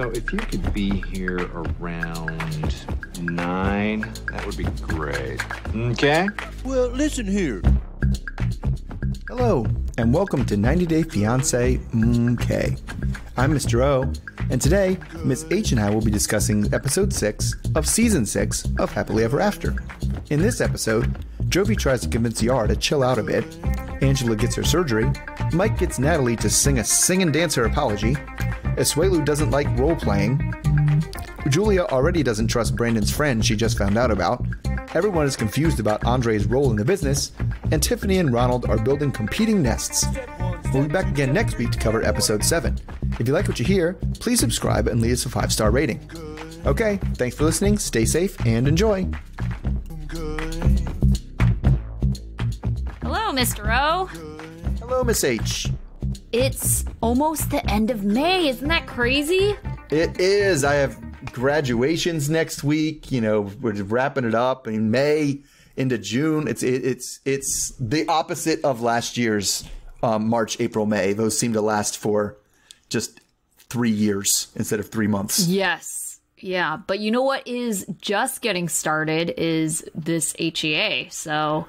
So if you could be here around 9, that would be great. Okay? Well, listen here. Hello, and welcome to 90 Day Fiance Okay. I'm Mr. O, and today, Miss H and I will be discussing episode 6 of season 6 of Happily Ever After. In this episode, Jovi tries to convince Yara to chill out a bit, Angela gets her surgery, Mike gets Natalie to sing a sing and dance her apology, Asueulu doesn't like role-playing, Julia already doesn't trust Brandon's friend she just found out about, everyone is confused about Andrei's role in the business, and Tiffany and Ronald are building competing nests. We'll be back again next week to cover episode 7. If you like what you hear, please subscribe and leave us a 5-star rating. Okay, thanks for listening, stay safe, and enjoy. Hello, Mr. O. Hello, Miss H. It's almost the end of May. Isn't that crazy? It is. I have graduations next week. You know, we're wrapping it up in May into June. It's the opposite of last year's March, April, May. Those seem to last for just 3 years instead of 3 months. Yes. Yeah. But you know what is just getting started is this HEA. So.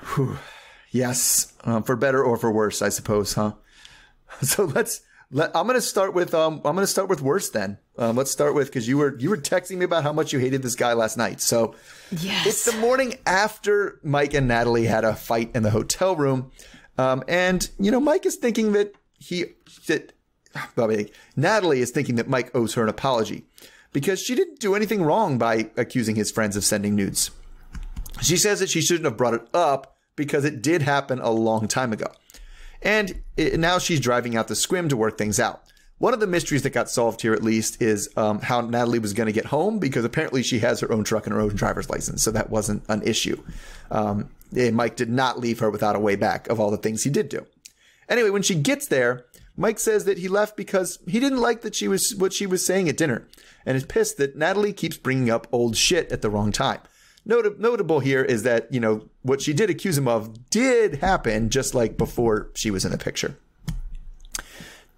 Yes. For better or for worse, I suppose, huh? So I'm going to start with worse then. Let's start with, because you were texting me about how much you hated this guy last night. So yes. It's the morning after Mike and Natalie had a fight in the hotel room. And, you know, Mike is thinking Natalie is thinking that Mike owes her an apology because she didn't do anything wrong by accusing his friends of sending nudes. She says that she shouldn't have brought it up because it did happen a long time ago. And now she's driving out to Squim to work things out. One of the mysteries that got solved here, at least, is how Natalie was going to get home, because apparently she has her own truck and her own driver's license, so that wasn't an issue. And Mike did not leave her without a way back of all the things he did do. Anyway, when she gets there, Mike says that he left because he didn't like what she was saying at dinner, and is pissed that Natalie keeps bringing up old shit at the wrong time. Notable here is that, you know, what she did accuse him of did happen just like before she was in the picture.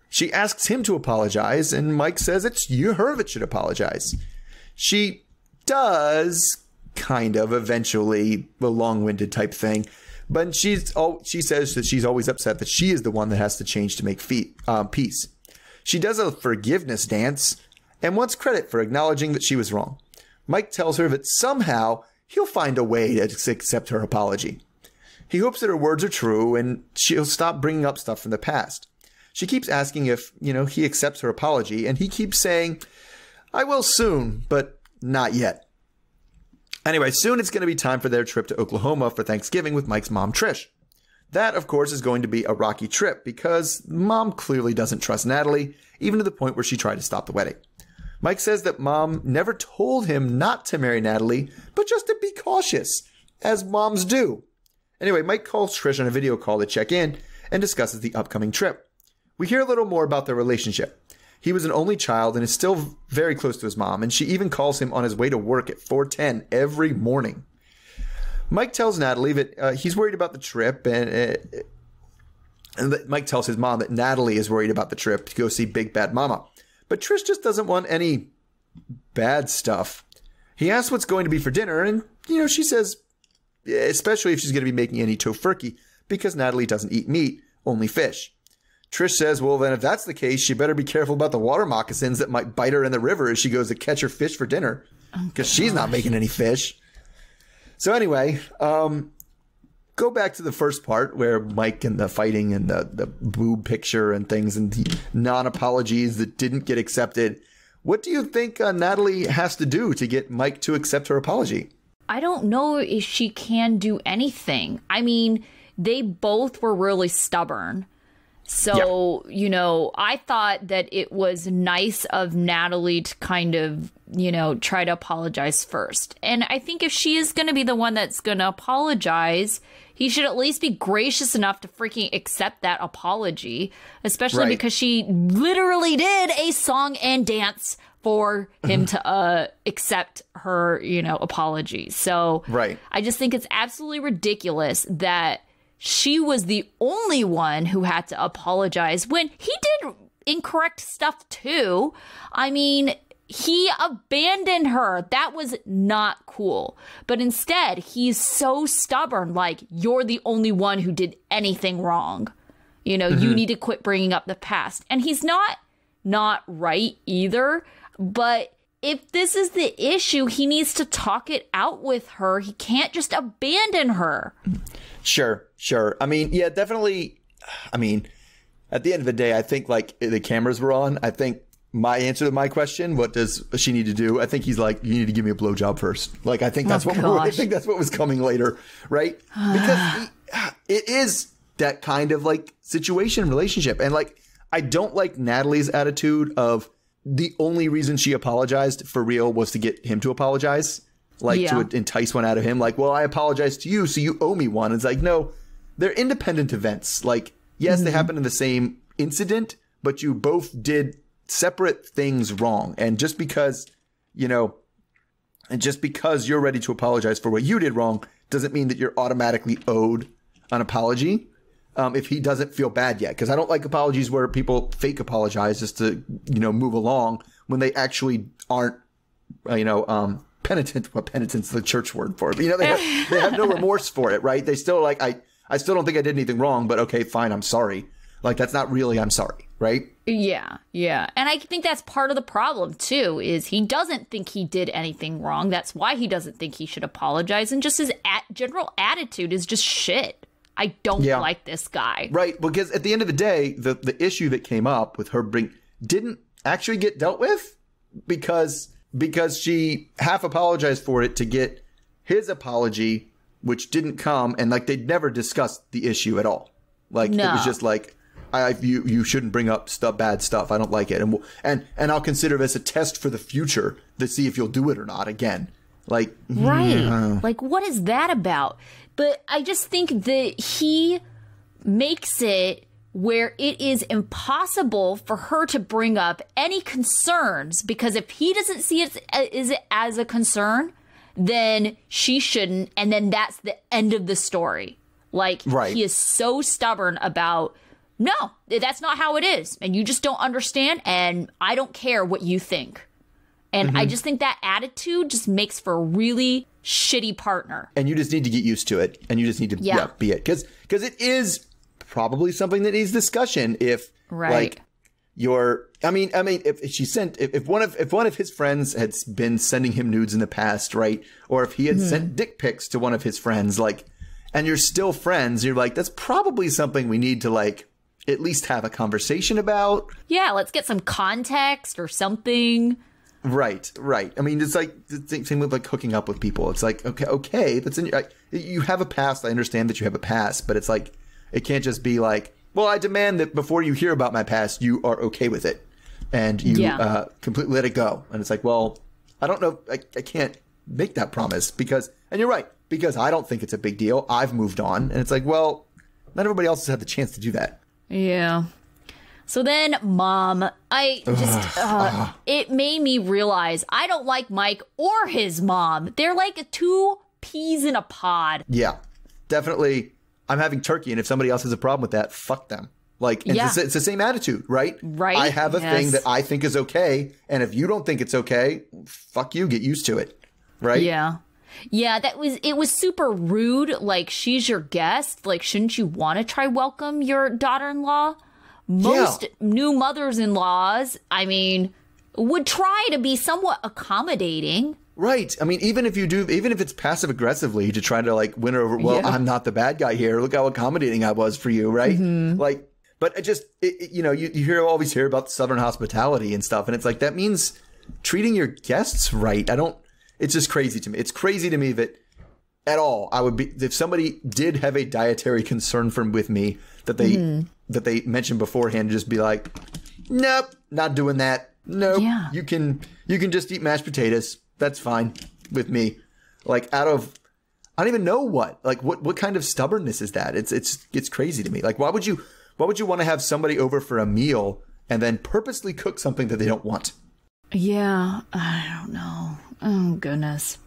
She asks him to apologize, and Mike says it's her that should apologize. She does, kind of, eventually, a long-winded type thing, but she says that she's always upset that she is the one that has to change to make peace. She does a forgiveness dance and wants credit for acknowledging that she was wrong. Mike tells her that somehow he'll find a way to accept her apology. He hopes that her words are true and she'll stop bringing up stuff from the past. She keeps asking if, you know, he accepts her apology, and he keeps saying, I will soon, but not yet. Anyway, soon it's going to be time for their trip to Oklahoma for Thanksgiving with Mike's mom, Trish. That, of course, is going to be a rocky trip because Mom clearly doesn't trust Natalie, even to the point where she tried to stop the wedding. Mike says that Mom never told him not to marry Natalie, but just to be cautious, as moms do. Anyway, Mike calls Trish on a video call to check in and discusses the upcoming trip. We hear a little more about their relationship. He was an only child and is still very close to his mom, and she even calls him on his way to work at 4:10 every morning. Mike tells Natalie that he's worried about the trip, and Mike tells his mom that Natalie is worried about the trip to go see Big Bad Mama. But Trish just doesn't want any bad stuff. He asks what's going to be for dinner, and, you know, she says, especially if she's going to be making any tofurkey, because Natalie doesn't eat meat, only fish. Trish says, well, then if that's the case, she better be careful about the water moccasins that might bite her in the river as she goes to catch her fish for dinner, because she's not making any fish. So anyway, go back to the first part where Mike and the fighting and the boob picture and things and the non-apologies that didn't get accepted. What do you think Natalie has to do to get Mike to accept her apology? I don't know if she can do anything. I mean, they both were really stubborn. So, yeah. You know, I thought that it was nice of Natalie to kind of, you know, try to apologize first. And I think if she is going to be the one that's going to apologize, he should at least be gracious enough to freaking accept that apology, especially because she literally did a song and dance for him to accept her, you know, apology. So I just think it's absolutely ridiculous that she was the only one who had to apologize when he did incorrect stuff too. I mean, he abandoned her. That was not cool. But instead, he's so stubborn, like, you're the only one who did anything wrong. You know, you need to quit bringing up the past. And he's not right either. But if this is the issue, he needs to talk it out with her. He can't just abandon her. Sure. I mean, yeah, definitely. I mean, at the end of the day, I think, like, the cameras were on. I think my answer to my question, what does she need to do? I think he's like, you need to give me a blowjob first. Like, I think that's I think that's what was coming later, right? Because it is that kind of, like, situation, relationship. And, like, I don't like Natalie's attitude of the only reason she apologized for real was to get him to apologize, like, to entice one out of him. Like, well, I apologized to you, so you owe me one. It's like, no, they're independent events. Like, yes, they happen in the same incident, but you both did separate things wrong. And just because, you know, and just because you're ready to apologize for what you did wrong doesn't mean that you're automatically owed an apology. If he doesn't feel bad yet, because I don't like apologies where people fake apologize just to, you know, move along when they actually aren't, penitent. What penitent's the church word for it? But, you know, they have no remorse for it, right? They still like, I still don't think I did anything wrong, but okay, fine, I'm sorry. Like, that's not really I'm sorry, right? Yeah. And I think that's part of the problem, too, is he doesn't think he did anything wrong. That's why he doesn't think he should apologize. And just his general attitude is just shit. I don't like this guy. Right, because at the end of the day, the issue that came up with her didn't actually get dealt with because she half apologized for it to get his apology, which didn't come, and, like, they'd never discussed the issue at all. Like, It was just like, you shouldn't bring up bad stuff. I don't like it, and I'll consider this a test for the future to see if you'll do it or not again. Like, right? Like, what is that about? But I just think that he makes it where it is impossible for her to bring up any concerns, because if he doesn't see it as a concern, then she shouldn't. And then that's the end of the story. Like, he is so stubborn about, no, that's not how it is. And you just don't understand. And I don't care what you think. And I just think that attitude just makes for a really shitty partner. And you just need to get used to it. And you just need to be it. Because it is probably something that needs discussion. If like if one of his friends had been sending him nudes in the past, right? Or if he had sent dick pics to one of his friends, like, and you're still friends, you're like, that's probably something we need to, like, at least have a conversation about. Yeah, let's get some context or something. Right. I mean, it's like the same with, like, hooking up with people. It's like, okay, that's you have a past. I understand that you have a past, but it's like, it can't just be like, well, I demand that before you hear about my past, you are okay with it, and you completely let it go. And it's like, well, I don't know, I can't make that promise because, and you're right, because I don't think it's a big deal. I've moved on, and it's like, well, not everybody else has had the chance to do that. Yeah. So then, Mom, it made me realize I don't like Mike or his mom. They're like two peas in a pod. Yeah, definitely. I'm having turkey, and if somebody else has a problem with that, fuck them. Like, it's the same attitude, right? Right. I have a thing that I think is okay, and if you don't think it's okay, fuck you, get used to it, right? Yeah. Yeah, it was super rude. Like, she's your guest. Like, shouldn't you want to try welcome your daughter-in-law? Most new mothers-in-laws, I mean, would try to be somewhat accommodating. Right. I mean, even if it's passive aggressively to try to, like, win her over, well, I'm not the bad guy here. Look how accommodating I was for you, right? Mm-hmm. Like, but you always hear about Southern hospitality and stuff, and it's like, that means treating your guests right. It's just crazy to me. It's crazy to me that at all I would be, if somebody did have a dietary concern with me that they mentioned beforehand, just be like, nope, not doing that. Nope. Yeah. You can just eat mashed potatoes. That's fine with me. Like, I don't even know what kind of stubbornness is that? It's crazy to me. Like, why would you want to have somebody over for a meal and then purposely cook something that they don't want? Yeah, I don't know. Oh, goodness.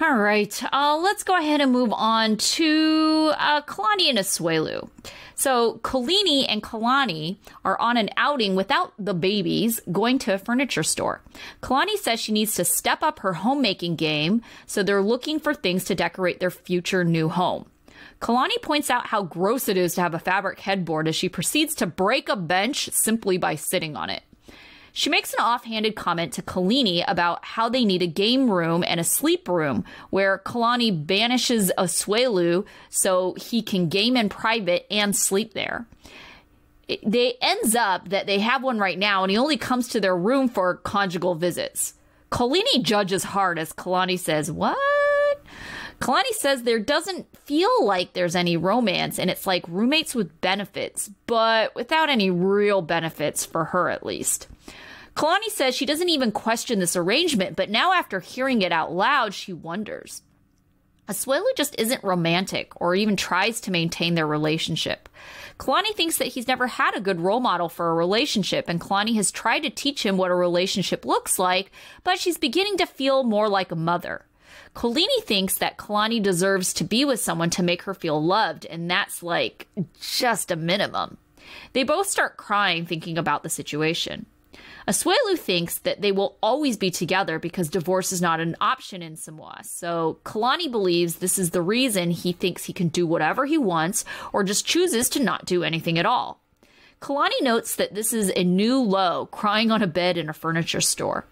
All right, let's go ahead and move on to Kalani and Asueulu. So Kalani and Kalani are on an outing without the babies, going to a furniture store. Kalani says she needs to step up her homemaking game, so they're looking for things to decorate their future new home. Kalani points out how gross it is to have a fabric headboard as she proceeds to break a bench simply by sitting on it. She makes an offhanded comment to Kalani about how they need a game room and a sleep room, where Kalani banishes Asueulu so he can game in private and sleep there. It ends up that they have one right now, and he only comes to their room for conjugal visits. Kalani judges hard as Kalani says, "What?" Kalani says there doesn't feel like there's any romance, and it's like roommates with benefits, but without any real benefits for her at least. Kalani says she doesn't even question this arrangement, but now after hearing it out loud, she wonders. Asueulu just isn't romantic or even tries to maintain their relationship. Kalani thinks that he's never had a good role model for a relationship, and Kalani has tried to teach him what a relationship looks like, but she's beginning to feel more like a mother. Kalani thinks that Kalani deserves to be with someone to make her feel loved, and that's like just a minimum. They both start crying thinking about the situation. Asueulu thinks that they will always be together because divorce is not an option in Samoa. So Kalani believes this is the reason he thinks he can do whatever he wants or just chooses to not do anything at all. Kalani notes that this is a new low, crying on a bed in a furniture store.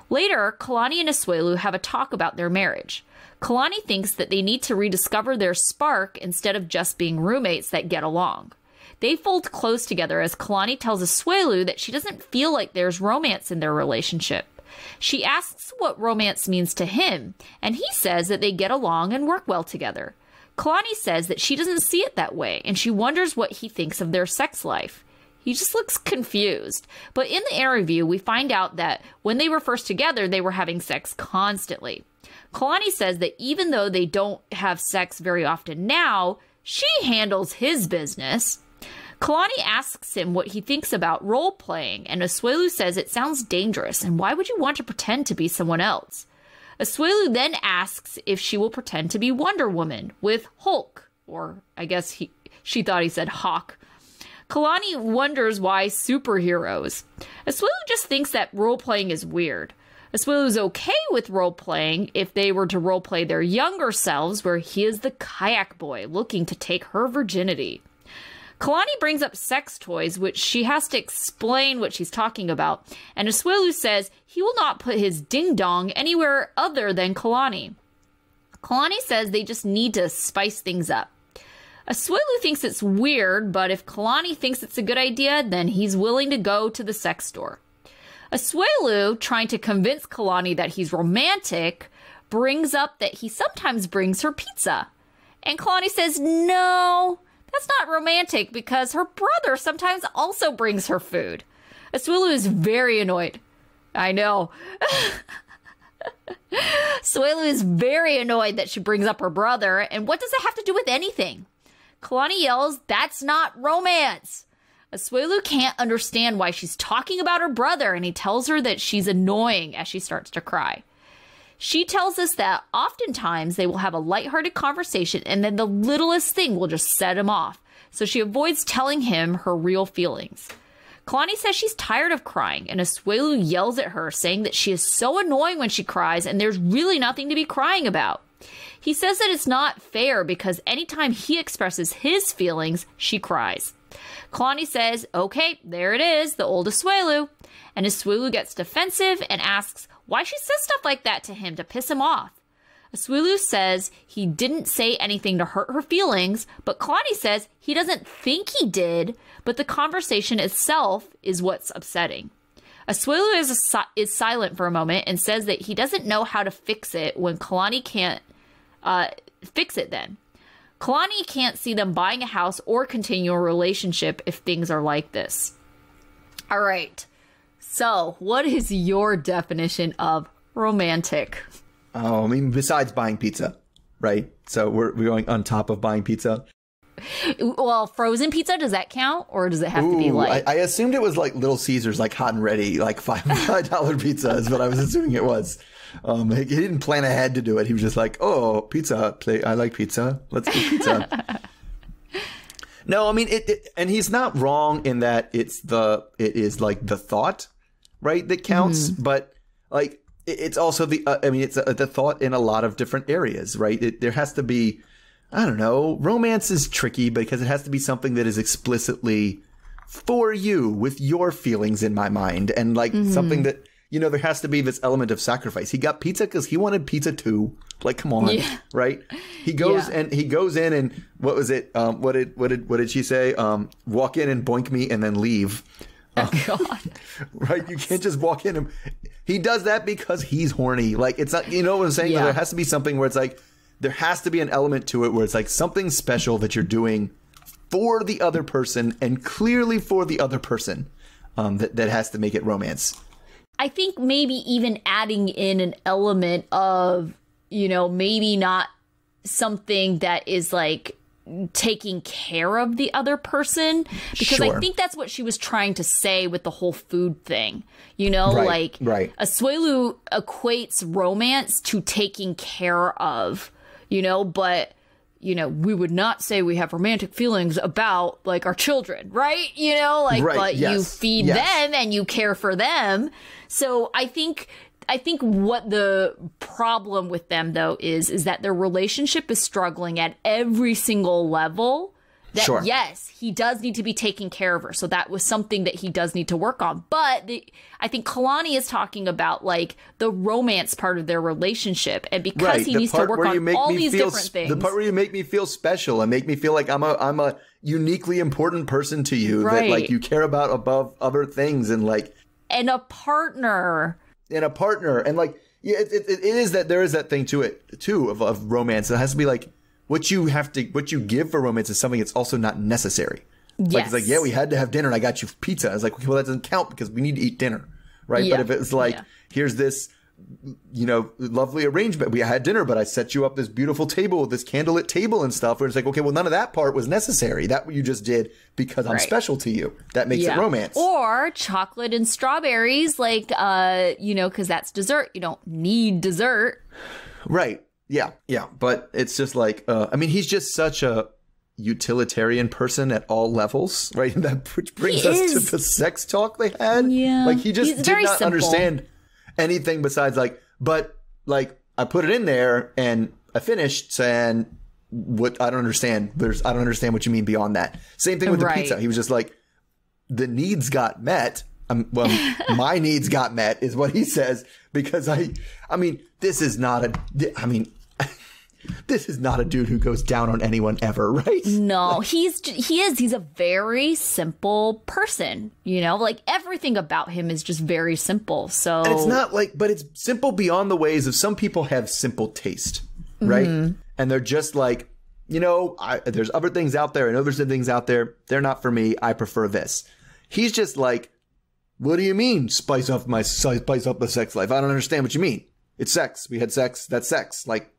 Later, Kalani and Asueulu have a talk about their marriage. Kalani thinks that they need to rediscover their spark instead of just being roommates that get along. They fold close together as Kalani tells Asueulu that she doesn't feel like there's romance in their relationship. She asks what romance means to him, and he says that they get along and work well together. Kalani says that she doesn't see it that way, and she wonders what he thinks of their sex life. He just looks confused. But in the interview, we find out that when they were first together, they were having sex constantly. Kalani says that even though they don't have sex very often now, she handles his business. Kalani asks him what he thinks about role-playing, and Asueulu says it sounds dangerous, and why would you want to pretend to be someone else? Asueulu then asks if she will pretend to be Wonder Woman with Hulk, or I guess she thought he said Hawk. Kalani wonders why superheroes. Asueulu just thinks that role-playing is weird. Asuelu's okay with role-playing if they were to role-play their younger selves, where he is the kayak boy looking to take her virginity. Kalani brings up sex toys, which she has to explain what she's talking about, and Asueulu says he will not put his ding-dong anywhere other than Kalani. Kalani says they just need to spice things up. Asueulu thinks it's weird, but if Kalani thinks it's a good idea, then he's willing to go to the sex store. Asueulu, trying to convince Kalani that he's romantic, brings up that he sometimes brings her pizza. And Kalani says, no, that's not romantic because her brother sometimes also brings her food. Asueulu is very annoyed. I know. Asueulu is very annoyed that she brings up her brother, and what does it have to do with anything? Kalani yells, that's not romance. Asueulu can't understand why she's talking about her brother, and he tells her that she's annoying as she starts to cry. She tells us that oftentimes they will have a lighthearted conversation and then the littlest thing will just set him off. So she avoids telling him her real feelings. Kalani says she's tired of crying, and Asueulu yells at her, saying that she is so annoying when she cries and there's really nothing to be crying about. He says that it's not fair because anytime he expresses his feelings, she cries. Kalani says, okay, there it is, the old Asueulu. And Asueulu gets defensive and asks why she says stuff like that to him to piss him off. Asueulu says he didn't say anything to hurt her feelings, but Kalani says he doesn't think he did, but the conversation itself is what's upsetting. Asueulu is silent for a moment and says that he doesn't know how to fix it when Kalani can't fix it then. Kalani can't see them buying a house or continue a relationship if things are like this. All right. So, what is your definition of romantic? Oh, I mean, besides buying pizza, right? So we're going on top of buying pizza. Well, frozen pizza, does that count? Or does it have to be like... I assumed it was like Little Caesars, like hot and ready, like $5 pizza is what I was assuming it was. He didn't plan ahead to do it. He was just like, oh, pizza. I like pizza. Let's do pizza. No, I mean, and he's not wrong in that it is like the thought, right, that counts. But like, it's also it's the thought in a lot of different areas, right? There has to be, I don't know, romance is tricky because it has to be something that is explicitly for you with your feelings in my mind. And like something that, there has to be this element of sacrifice. He got pizza because he wanted pizza too. Like, come on, right? He goes in and what was it? What did she say? Walk in and boink me and then leave. Oh God! Right? You can't just walk in and he does that because he's horny. Like, it's not. You know what I'm saying? Yeah. There has to be something where it's like there has to be an element to it where it's like something special that you're doing for the other person and clearly for the other person. That has to make it romance. I think maybe even adding in an element of, maybe not something that is like taking care of the other person, because I think that's what she was trying to say with the whole food thing. Right. Asueulu equates romance to taking care of, but we would not say we have romantic feelings about like our children, right? But you feed them and you care for them. So I think what the problem with them though is that their relationship is struggling at every single level. That yes, he does need to be taking care of her. So that was something that he does need to work on. But I think Kalani is talking about like the romance part of their relationship, and because he needs to work on all these different things. The part where you make me feel special and make me feel like I'm a uniquely important person to you, that like you care about above other things, and like and a partner and like it is that there is that thing to it too of romance. It has to be like what you give for romance is something that's also not necessary. Yes. Like, it's like, yeah, we had to have dinner and I got you pizza. It's like, okay, well, that doesn't count because we need to eat dinner, right? Yeah. But if it's like, here's this, lovely arrangement. We had dinner, but I set you up this beautiful table, this candlelit table and stuff. Where it's like, okay, well, none of that part was necessary. That what you just did because I'm special to you. That makes it romance. Or chocolate and strawberries, like, because that's dessert. You don't need dessert. Right. Yeah. But it's just like, he's just such a utilitarian person at all levels, right? Which brings us to the sex talk they had. Yeah. Like, he just did not understand anything besides like, but like, I put it in there and I finished, and what I don't understand. I don't understand what you mean beyond that. Same thing with the pizza. He was just like, the needs got met. My needs got met is what he says, because this is not a dude who goes down on anyone ever, right? No, he's a very simple person, like everything about him is just very simple. So and it's not like, but it's simple beyond the ways of some people have simple taste, right? And they're just like, there's other things out there and other things out there. They're not for me. I prefer this. He's just like, what do you mean spice up the sex life? I don't understand what you mean. It's sex. We had sex. That's sex. Like,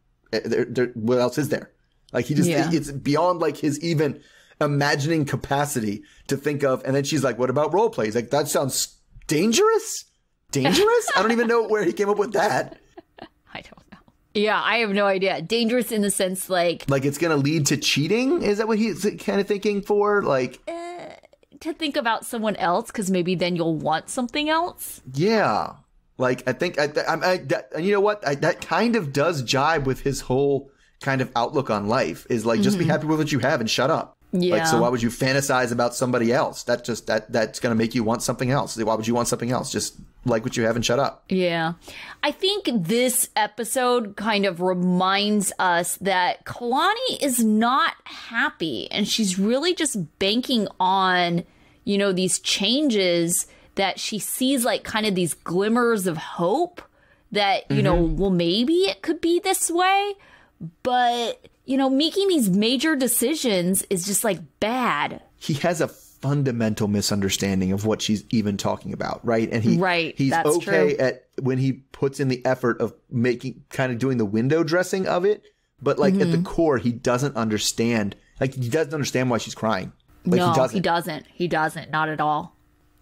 what else is there? Like, he just, it's beyond like his even imagining capacity to think of. And then she's like, what about role plays? Like, that sounds dangerous. I don't even know where he came up with that. I don't know. Yeah, I have no idea. Dangerous in the sense like it's going to lead to cheating. Is that what he's kind of thinking for? Like, to think about someone else, because maybe then you'll want something else. Yeah. Like, I think, and you know what? That kind of does jibe with his whole kind of outlook on life, is like, just be happy with what you have and shut up. Yeah. Like, so why would you fantasize about somebody else? That's going to make you want something else. Why would you want something else? Just like what you have and shut up. Yeah. I think this episode kind of reminds us that Kalani is not happy, and she's really just banking on, these changes that she sees, like kind of these glimmers of hope that, well, maybe it could be this way. But, making these major decisions is just like bad. He has a fundamental misunderstanding of what she's even talking about, right? And he's that's okay true. At when he puts in the effort of doing the window dressing of it. But like at the core, he doesn't understand Like, he doesn't understand why she's crying. Like, no, he doesn't. He doesn't. Not at all.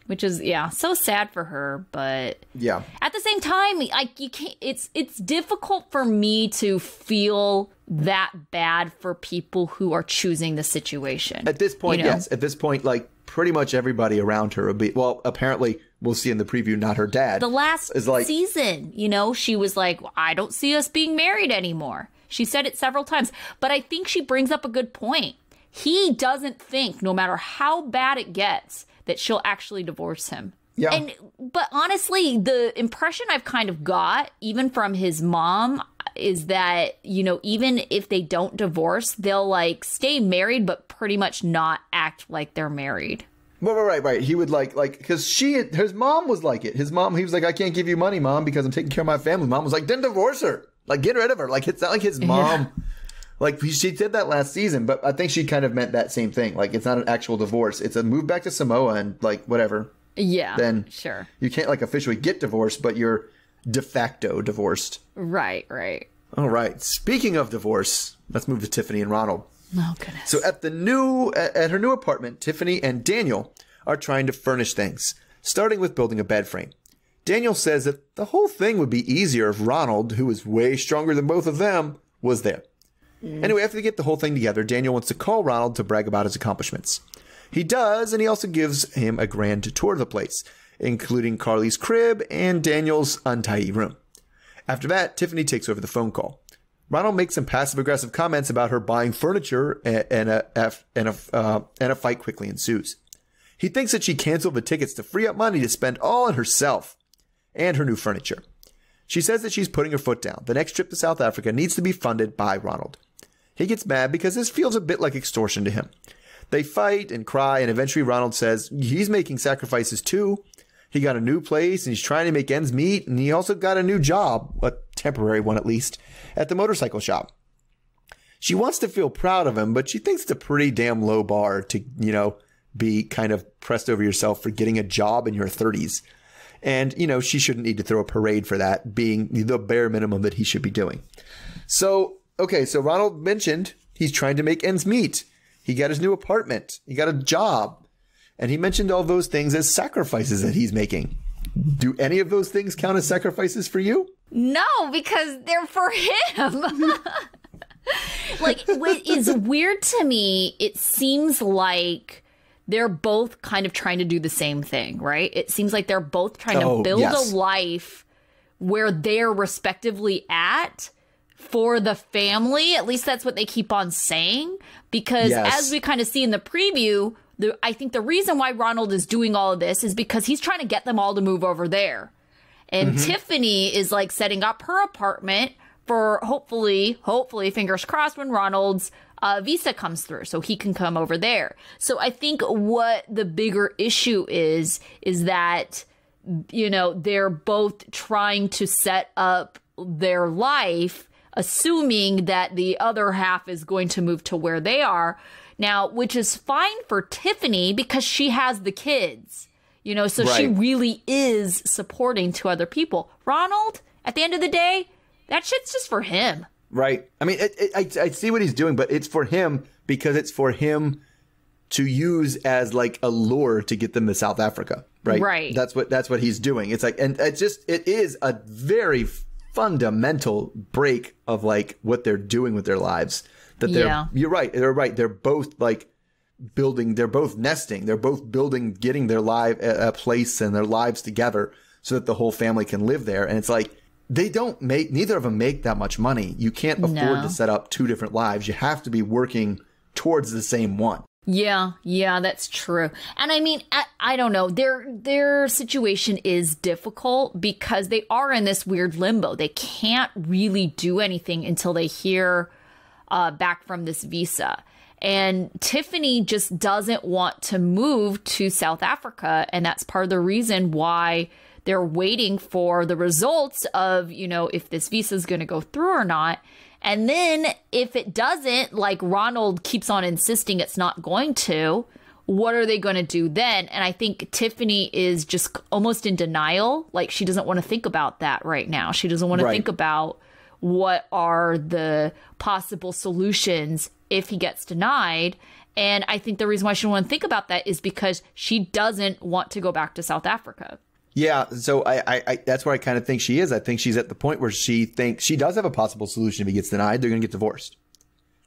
Which is, so sad for her. But yeah, at the same time, like, you can't. It's difficult for me to feel that bad for people who are choosing the situation. At this point, yes. At this point, like, pretty much everybody around her will be. Well, apparently, we'll see in the preview, not her dad. The last season, she was like, I don't see us being married anymore. She said it several times. But I think she brings up a good point. He doesn't think, no matter how bad it gets, that she'll actually divorce him. Yeah. But honestly, the impression I've kind of got, even from his mom, is that, even if they don't divorce, they'll like stay married, but pretty much not act like they're married. Well, right. He would like, because his mom was like it. His mom, he was like, I can't give you money, Mom, because I'm taking care of my family. Mom was like, then divorce her. Like, get rid of her. Like, it's not like his mom. Yeah. Like, she did that last season, but I think she kind of meant that same thing. Like, it's not an actual divorce. It's a move back to Samoa and, like, whatever. Yeah, then sure. You can't, like, officially get divorced, but you're de facto divorced. Right. All right. Speaking of divorce, let's move to Tiffany and Ronald. Oh, goodness. So at her new apartment, Tiffany and Daniel are trying to furnish things, starting with building a bed frame. Daniel says that the whole thing would be easier if Ronald, who is way stronger than both of them, was there. Anyway, after they get the whole thing together, Daniel wants to call Ronald to brag about his accomplishments. He does, and he also gives him a grand tour of the place, including Carly's crib and Daniel's untidy room. After that, Tiffany takes over the phone call. Ronald makes some passive-aggressive comments about her buying furniture, and a fight quickly ensues. He thinks that she canceled the tickets to free up money to spend all on herself and her new furniture. She says that she's putting her foot down. The next trip to South Africa needs to be funded by Ronald. He gets mad because this feels a bit like extortion to him. They fight and cry, and eventually Ronald says he's making sacrifices too. He got a new place, and he's trying to make ends meet, and he also got a new job, a temporary one at least, at the motorcycle shop. She wants to feel proud of him, but she thinks it's a pretty damn low bar to, be kind of pressed over yourself for getting a job in your 30s. And, she shouldn't need to throw a parade for that, being the bare minimum that he should be doing. So Ronald mentioned he's trying to make ends meet. He got his new apartment. He got a job. And he mentioned all those things as sacrifices that he's making. Do any of those things count as sacrifices for you? No, because they're for him. Like, what is weird to me, it seems like they're both kind of trying to do the same thing, right? It seems like they're both trying to build a life where they're respectively at for the family. At least that's what they keep on saying. Because as we kind of see in the preview, I think the reason why Ronald is doing all of this is because he's trying to get them all to move over there. And Tiffany is like setting up her apartment for hopefully, fingers crossed, when Ronald's visa comes through so he can come over there. So I think what the bigger issue is that, they're both trying to set up their life, assuming that the other half is going to move to where they are now, which is fine for Tiffany because she has the kids, so she really is supporting two other people. Ronald, at the end of the day, that shit's just for him. Right. I mean, I see what he's doing, but it's for him because it's for him to use as like a lure to get them to South Africa. Right. Right. That's what he's doing. It's like, and it is a very fundamental break of like what they're doing with their lives. That you're right. They're right. They're both like building. They're both nesting. They're both building, getting their a place and their lives together so that the whole family can live there. And it's like, neither of them make that much money. You can't afford to set up two different lives. You have to be working towards the same one. Yeah, that's true. And I mean, I don't know. Their situation is difficult because they are in this weird limbo. They can't really do anything until they hear back from this visa. And Tiffany just doesn't want to move to South Africa. And that's part of the reason why they're waiting for the results of, if this visa is going to go through or not. And then if it doesn't, like Ronald keeps on insisting it's not going to, what are they going to do then? And I think Tiffany is just almost in denial. Like she doesn't want to think about that right now. She doesn't want to think about what are the possible solutions if he gets denied. And I think the reason why she doesn't want to think about that is because she doesn't want to go back to South Africa. Yeah, so I that's where I kind of think she is. I think she's at the point where she thinks she does have a possible solution. If he gets denied, they're going to get divorced.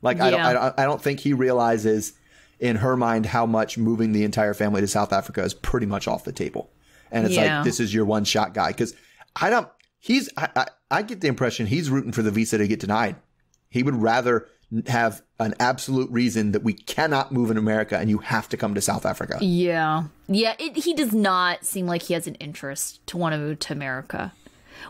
Like, yeah. I don't think he realizes in her mind how much moving the entire family to South Africa is pretty much off the table. And it's like, this is your one shot guy. Because I get the impression he's rooting for the visa to get denied. He would rather have an absolute reason that we cannot move in America and you have to come to South Africa. Yeah. Yeah. He does not seem like he has an interest to want to move to America,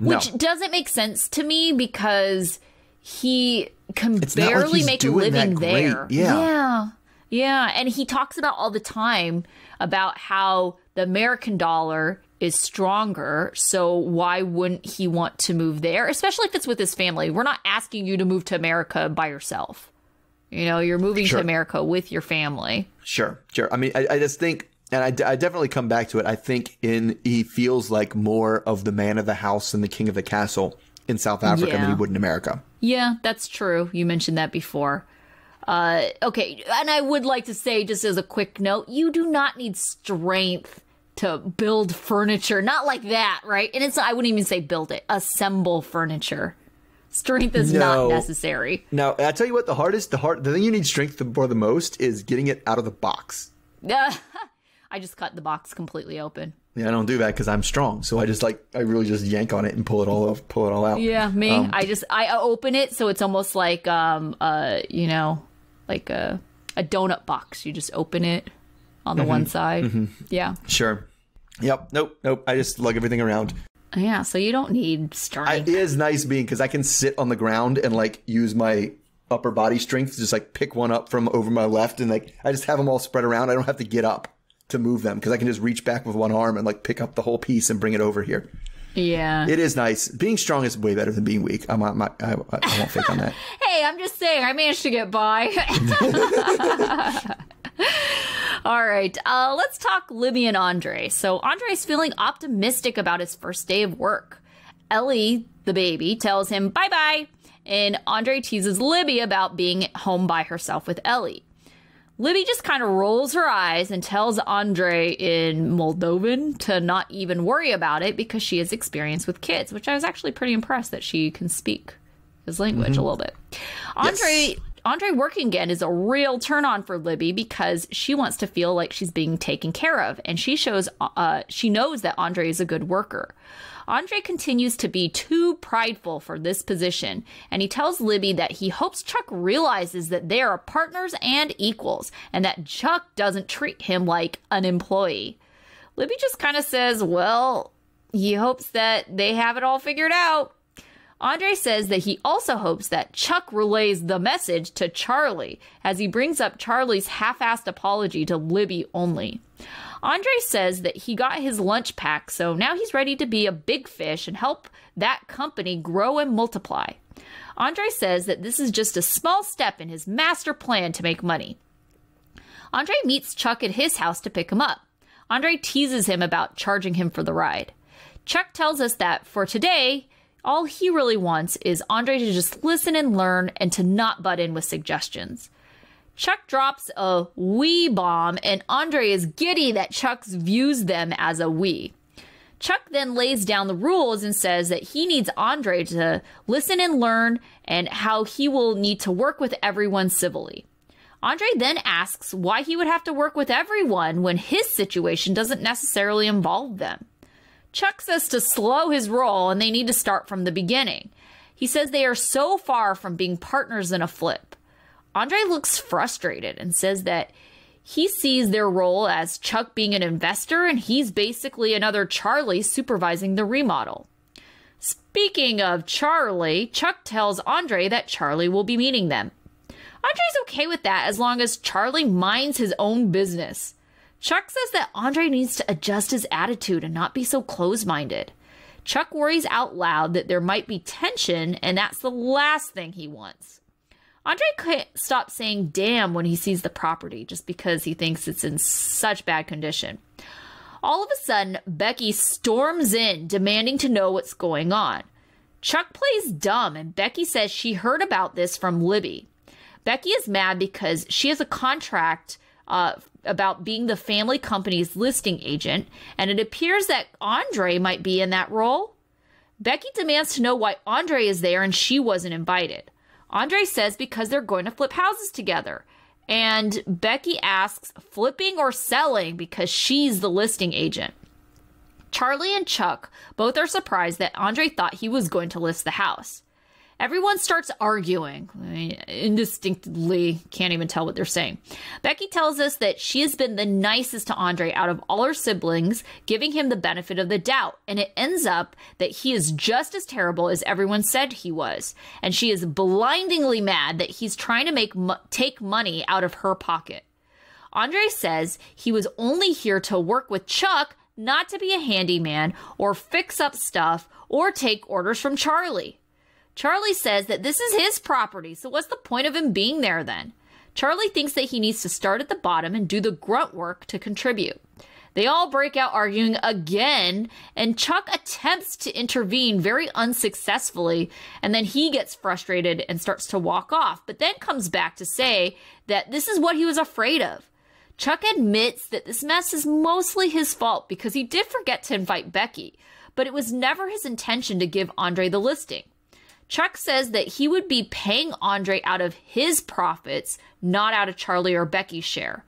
which doesn't make sense to me because he can barely make a living there. Yeah. Yeah. And he talks about all the time about how the American dollar is stronger. So why wouldn't he want to move there? Especially if it's with his family. We're not asking you to move to America by yourself. You know, you're moving to America with your family. Sure. I mean, I just think, and I definitely come back to it. I think he feels like more of the man of the house and the king of the castle in South Africa than he would in America. Yeah, that's true. You mentioned that before. Okay. And I would like to say, just as a quick note, you do not need strength to build furniture. Not like that, right? And I wouldn't even say build it. Assemble furniture. Strength is not necessary. No, I tell you what, the thing you need strength for the most is getting it out of the box. I just cut the box completely open. Yeah, I don't do that because I'm strong. So I really just yank on it and pull it all out. Yeah, me. I open it so it's almost like like a donut box. You just open it on the one side. Mm-hmm. Yeah. Sure. Yep. Nope. I just lug everything around. Yeah, so you don't need strength. It is nice being, because I can sit on the ground and like use my upper body strength to just like pick one up from over my left, and like I just have them all spread around. I don't have to get up to move them because I can just reach back with one arm and like pick up the whole piece and bring it over here. Yeah. It is nice. Being strong is way better than being weak. I won't fake on that. Hey, I'm just saying, I managed to get by. All right, let's talk Libby and Andre. So Andre's feeling optimistic about his first day of work. Ellie, the baby, tells him bye-bye, and Andre teases Libby about being home by herself with Ellie. Libby just kind of rolls her eyes and tells Andre in Moldovan to not even worry about it because she has experience with kids, which I was actually pretty impressed that she can speak his language a little bit. Andre working again is a real turn on for Libby because she wants to feel like she's being taken care of, and she knows that Andre is a good worker. Andre continues to be too prideful for this position, and he tells Libby that he hopes Chuck realizes that they are partners and equals, and that Chuck doesn't treat him like an employee. Libby just kind of says, well, he hopes that they have it all figured out. Andre says that he also hopes that Chuck relays the message to Charlie, as he brings up Charlie's half-assed apology to Libby only. Andre says that he got his lunch pack, so now he's ready to be a big fish and help that company grow and multiply. Andre says that this is just a small step in his master plan to make money. Andre meets Chuck at his house to pick him up. Andre teases him about charging him for the ride. Chuck tells us that for today, all he really wants is Andre to just listen and learn and to not butt in with suggestions. Chuck drops a we bomb, and Andre is giddy that Chuck views them as a we. Chuck then lays down the rules and says that he needs Andre to listen and learn and how he will need to work with everyone civilly. Andre then asks why he would have to work with everyone when his situation doesn't necessarily involve them. Chuck says to slow his roll and they need to start from the beginning. He says they are so far from being partners in a flip. Andre looks frustrated and says that he sees their role as Chuck being an investor and he's basically another Charlie supervising the remodel. Speaking of Charlie, Chuck tells Andre that Charlie will be meeting them. Andre's okay with that as long as Charlie minds his own business. Chuck says that Andre needs to adjust his attitude and not be so close-minded. Chuck worries out loud that there might be tension, and that's the last thing he wants. Andre can't stop saying damn when he sees the property just because he thinks it's in such bad condition. All of a sudden, Becky storms in, demanding to know what's going on. Chuck plays dumb, and Becky says she heard about this from Libby. Becky is mad because she has a contract about being the family company's listing agent, and it appears that Andrei might be in that role. Becky demands to know why Andrei is there and she wasn't invited. Andrei says because they're going to flip houses together. And Becky asks, flipping or selling, because she's the listing agent. Charlie and Chuck both are surprised that Andrei thought he was going to list the house. Everyone starts arguing. Indistinctly, can't even tell what they're saying. Becky tells us that she has been the nicest to Andrei out of all her siblings, giving him the benefit of the doubt. And it ends up that he is just as terrible as everyone said he was. And she is blindingly mad that he's trying to take money out of her pocket. Andrei says he was only here to work with Chuck, not to be a handyman or fix up stuff or take orders from Charlie. Charlie says that this is his property, so what's the point of him being there then? Charlie thinks that he needs to start at the bottom and do the grunt work to contribute. They all break out arguing again, and Chuck attempts to intervene very unsuccessfully, and then he gets frustrated and starts to walk off, but then comes back to say that this is what he was afraid of. Chuck admits that this mess is mostly his fault because he did forget to invite Becky, but it was never his intention to give Andrei the listing. Chuck says that he would be paying Andrei out of his profits, not out of Charlie or Becky's share.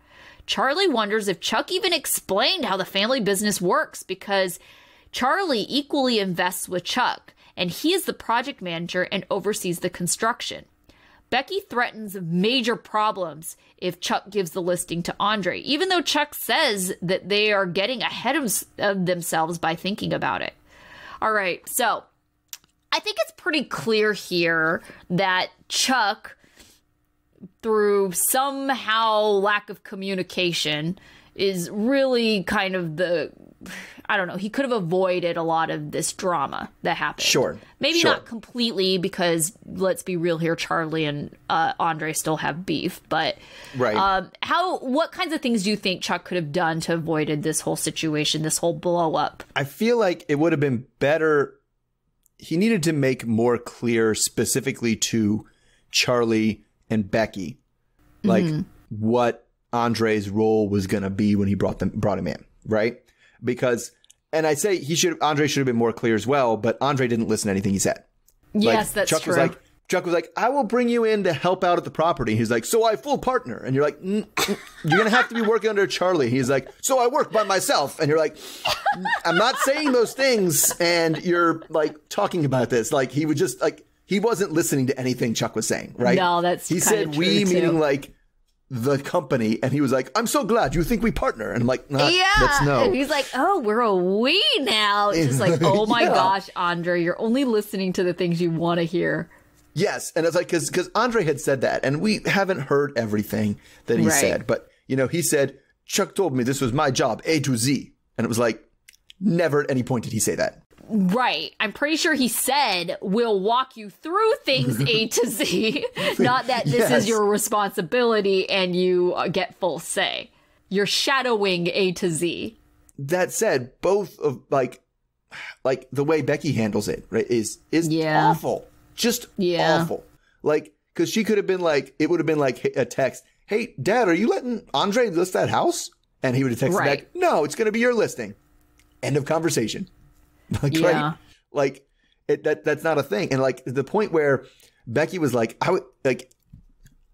Charlie wonders if Chuck even explained how the family business works because Charlie equally invests with Chuck, and he is the project manager and oversees the construction. Becky threatens major problems if Chuck gives the listing to Andrei, even though Chuck says that they are getting ahead of themselves by thinking about it. All right, so I think it's pretty clear here that Chuck, through somehow lack of communication, is really kind of I don't know, he could have avoided a lot of this drama that happened. Sure. Maybe not completely because, let's be real here, Charlie and Andrei still have beef. But right. What kinds of things do you think Chuck could have done to avoided this whole situation, this whole blow up? I feel like it would have been better. He needed to make more clear specifically to Charlie and Becky, like what Andrei's role was going to be when he brought him in, right? Because, and I say Andrei should have been more clear as well, but Andrei didn't listen to anything he said. Yes, that's Chuck true. Chuck was like, I will bring you in to help out at the property. He's like, so I full partner. And you're like, you're going to have to be working under Charlie. He's like, so I work by myself. And you're like, I'm not saying those things. And you're like talking about this. Like he would just like, he wasn't listening to anything Chuck was saying, right? No, that's He said we, meaning like the company. And he was like, I'm so glad you think we partner. And I'm like, that's no. And he's like, oh, we're a we now. It's just like, oh my gosh, Andrei, you're only listening to the things you want to hear. Yes, and it's like because Andrei had said that, and we haven't heard everything that he said. But he said Chuck told me this was my job, A to Z, and it was like never at any point did he say that. Right, I'm pretty sure he said we'll walk you through things A to Z, not that this is your responsibility and you get full say. You're shadowing A to Z. That said, both of like the way Becky handles it, right, is awful. Just awful. Like, because she could have been like, it would have been like a text. Hey, Dad, are you letting Andrei list that house? And he would have texted back, no, it's going to be your listing. End of conversation. Like, right? Like, that's not a thing. And like the point where Becky was like,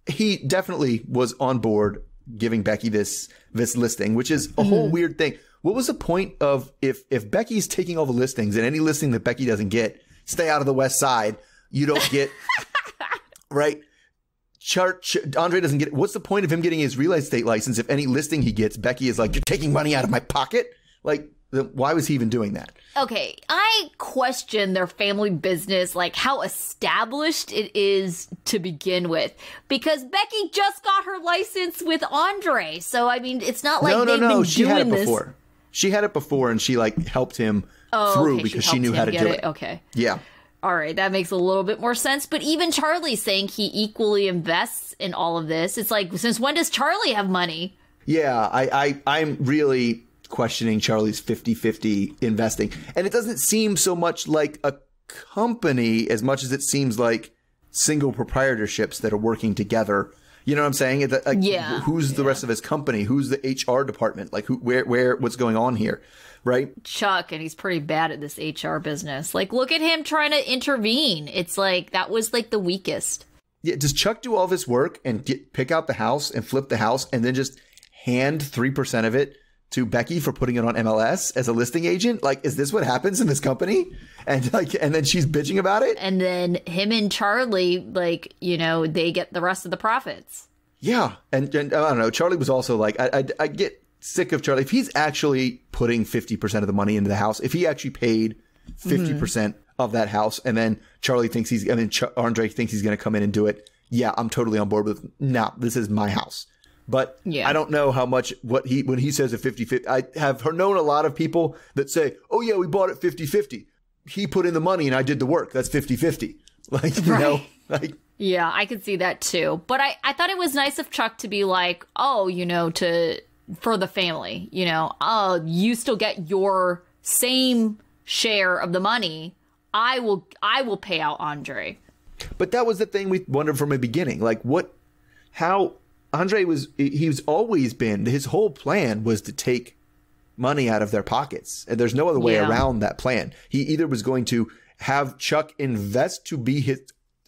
he definitely was on board giving Becky this listing, which is a whole weird thing. What was the point of if Becky's taking all the listings and any listing that Becky doesn't get, stay out of the West Side. You don't get, right? Andrei doesn't get, what's the point of him getting his real estate license if any listing he gets, Becky is like, you're taking money out of my pocket? Like, why was he even doing that? Okay, I question their family business, like how established it is to begin with. Because Becky just got her license with Andrei. So, I mean, it's not like they've been she doing had it this. Before. She had it before and she like helped him through because she knew how to do it. Okay. Yeah. All right, that makes a little bit more sense. But even Charlie saying he equally invests in all of this, it's like, since when does Charlie have money? Yeah, I'm really questioning Charlie's 50-50 investing. And it doesn't seem so much like a company as much as it seems like single proprietorships that are working together. You know what I'm saying? Like, who's the rest of his company? Who's the HR department? Like, what's going on here? Right? Chuck, and he's pretty bad at this HR business. Like, look at him trying to intervene. It's like, that was like the weakest. Yeah, does Chuck do all this work and pick out the house and flip the house and then just hand 3% of it to Becky for putting it on MLS as a listing agent? Like, is this what happens in this company? And then she's bitching about it? And then him and Charlie, like, you know, they get the rest of the profits. Yeah. And I don't know. Charlie was also like, I get sick of Charlie. If he's actually putting 50% of the money into the house, if he actually paid 50% of that house, and then Andre thinks he's going to come in and do it, yeah, I'm totally on board with, nah, this is my house. But I don't know how much when he says a 50-50, I have known a lot of people that say, oh yeah, we bought it 50-50. He put in the money and I did the work. That's 50-50. Like, you know, like. Yeah, I could see that too. But I thought it was nice of Chuck to be like, oh, you know, for the family, you know, you still get your same share of the money. I will pay out Andre. But that was the thing we wondered from the beginning. Like, how Andre he's always been, his whole plan was to take money out of their pockets. And there's no other way around that plan. He either was going to have Chuck invest to be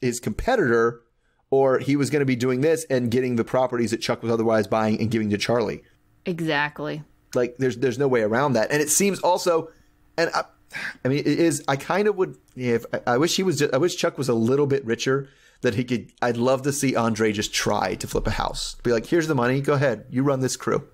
his competitor, or he was going to be doing this and getting the properties that Chuck was otherwise buying and giving to Charlie. Exactly. Like, there's no way around that. And it seems also, and I mean, it is, I kind of would, I wish Chuck was a little bit richer, that he could, I'd love to see Andre just try to flip a house. Be like, here's the money. Go ahead. You run this crew.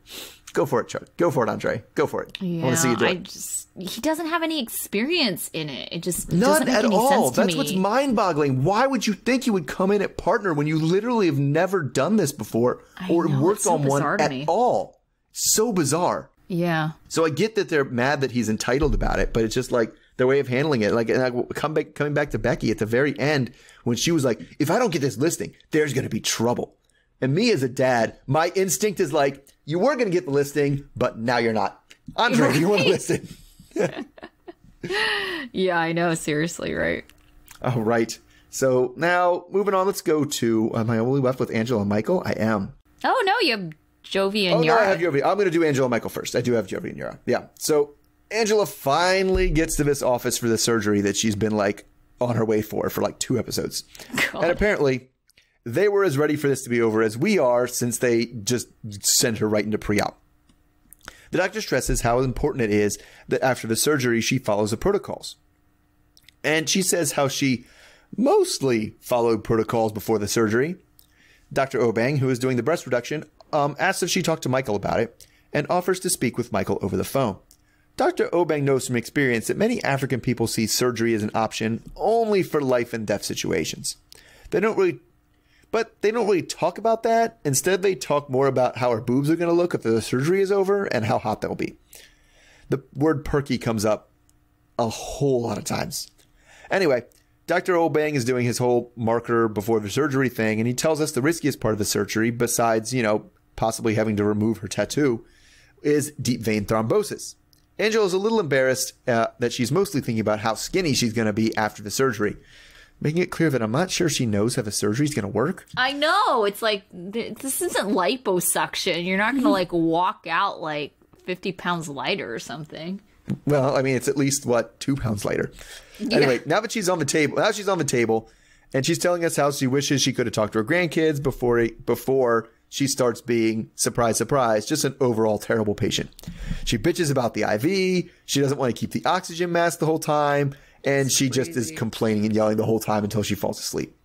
Go for it, Chuck. Go for it, Andre. Go for it. Yeah, I want to see you do it. He doesn't have any experience in it. It just None doesn't make at any all. sense to That's me. what's mind-boggling. Why would you think you would come in at partner when you literally have never done this before or worked on one at all? So bizarre. Yeah. So I get that they're mad that he's entitled about it, but it's just like their way of handling it. Like, and coming back to Becky at the very end when she was like, if I don't get this listing, there's going to be trouble. And me as a dad, my instinct is like, you were going to get the listing, but now you're not. Andre, do you want to listen? Yeah, I know. Seriously, right? Oh, right. So now moving on, let's go to, am I only left with Angela and Michael? I am. Oh, no, you have Jovi and Yara. No, I have Jovi. I'm going to do Angela and Michael first. I do have Jovi and Yara. Yeah. So Angela finally gets to this office for the surgery that she's been like on her way for like 2 episodes. God. And apparently they were as ready for this to be over as we are, since they just sent her right into pre-op. The doctor stresses how important it is that after the surgery, she follows the protocols. And she says how she mostly followed protocols before the surgery. Dr. Obang, who is doing the breast reduction, asks if she talked to Michael about it and offers to speak with Michael over the phone. Dr. Obang knows from experience that many African people see surgery as an option only for life and death situations. They don't really talk about that. Instead, they talk more about how her boobs are going to look after the surgery is over and how hot they'll be. The word perky comes up a whole lot of times. Anyway, Dr. Obang is doing his whole marker before the surgery thing, and he tells us the riskiest part of the surgery, besides, possibly having to remove her tattoo, is deep vein thrombosis. Angela's a little embarrassed that she's mostly thinking about how skinny she's going to be after the surgery, making it clear that I'm not sure she knows how the surgery is going to work. I know. It's like, this isn't liposuction. You're not going to like walk out like 50 pounds lighter or something. Well, I mean, it's at least, 2 pounds lighter. Yeah. Anyway, now she's on the table, and she's telling us how she wishes she could have talked to her grandkids before she starts being, surprise, surprise, just an overall terrible patient. She bitches about the IV. She doesn't want to keep the oxygen mask the whole time. And she just is complaining and yelling the whole time until she falls asleep.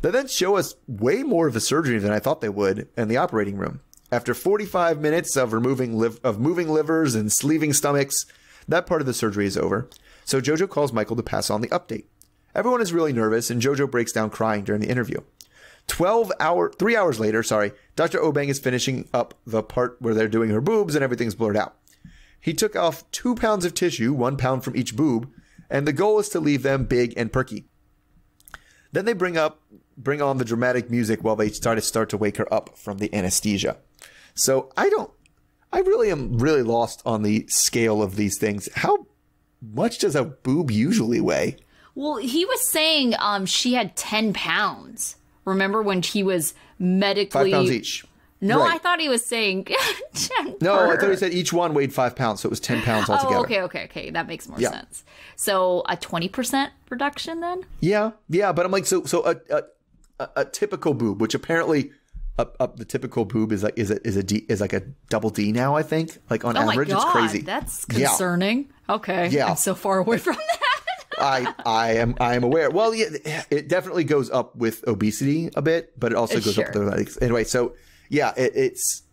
They then show us way more of the surgery than I thought they would in the operating room. After 45 minutes of moving livers and sleeving stomachs, that part of the surgery is over. So Jojo calls Michael to pass on the update. Everyone is really nervous, and Jojo breaks down crying during the interview. 3 hours later, Dr. Obang is finishing up the part where they're doing her boobs and everything's blurred out. He took off 2 pounds of tissue, 1 pound from each boob, and the goal is to leave them big and perky. Then they bring on the dramatic music while they start to wake her up from the anesthesia. So I really am lost on the scale of these things. How much does a boob usually weigh? Well, he was saying she had 10 pounds. Remember when he was medically... 5 pounds each. No, Right. I thought he was saying 10 No, per. I thought he said each one weighed 5 pounds, so it was 10 pounds altogether. Oh, okay. That makes more sense. So a 20% reduction then? Yeah, but I'm like, so a typical boob, which apparently the typical boob is like a double D now, I think. Like on average, my God, it's crazy. That's concerning. Yeah. Okay. Yeah. I'm so far away from that. I am aware. Well, yeah, it definitely goes up with obesity a bit, but it also goes up with athletics. Anyway, so yeah, it's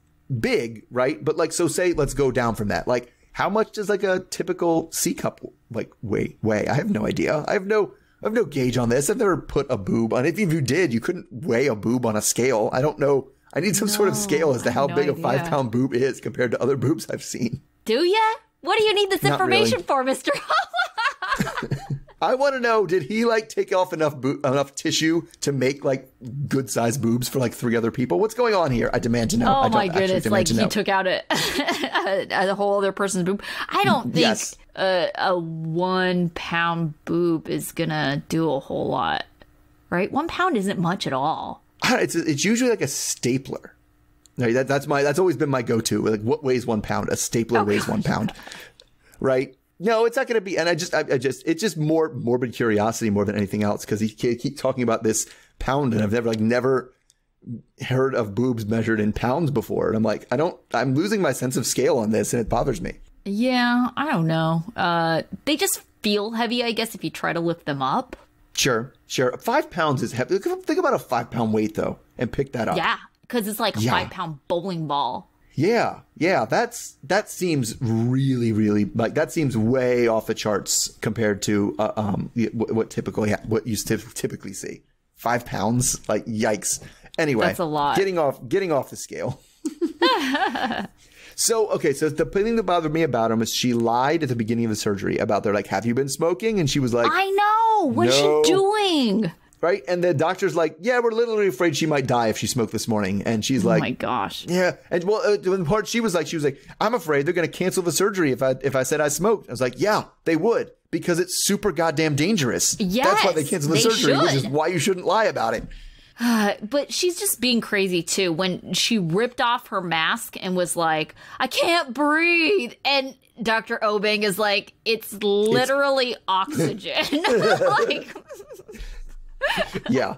big, right? But like, so say, let's go down from that. Like, how much does like a typical C cup like weigh? I have no idea. I have no gauge on this. I've never put a boob on. If you did, you couldn't weigh a boob on a scale. I don't know. I need some sort of scale as to how big a 5 pound boob is compared to other boobs I've seen. Do ya? What do you need this information for, Mr. I want to know, did he like take off enough tissue to make like good sized boobs for like 3 other people? What's going on here? I demand to know. Oh my goodness. Like he took out a whole other person's boob. I don't think a 1 pound boob is going to do a whole lot, right? 1 pound isn't much at all. It's usually like a stapler. Right? That's always been my go-to. Like, what weighs 1 pound? A stapler weighs 1 pound, right? No, it's not going to be. And it's just more morbid curiosity more than anything else, because he keeps talking about this pound, and I've never heard of boobs measured in pounds before. And I'm like, I'm losing my sense of scale on this, and it bothers me. Yeah, I don't know. They just feel heavy, I guess, if you try to lift them up. Sure. 5 pounds is heavy. Think about a 5 pound weight though, and pick that up. Yeah, because it's like a 5 pound bowling ball. Yeah, that seems really, really, like, that seems way off the charts compared to what you typically see. 5 pounds, like, yikes. Anyway, that's a lot. Getting off the scale. So the thing that bothered me about him is she lied at the beginning of the surgery about like, have you been smoking? And she was like, I know. What's she doing? Right. And the doctor's like, yeah, we're literally afraid she might die if she smoked this morning. And she's like, oh my gosh. Yeah. And well, the part she was like, I'm afraid they're going to cancel the surgery if I said I smoked. I was like, yeah, they would, because it's super goddamn dangerous. Yes, that's why they canceled the surgery, which is why you shouldn't lie about it. But she's just being crazy too. When she ripped off her mask and was like, I can't breathe. And Dr. Obeng is like, it's literally oxygen. Like, yeah.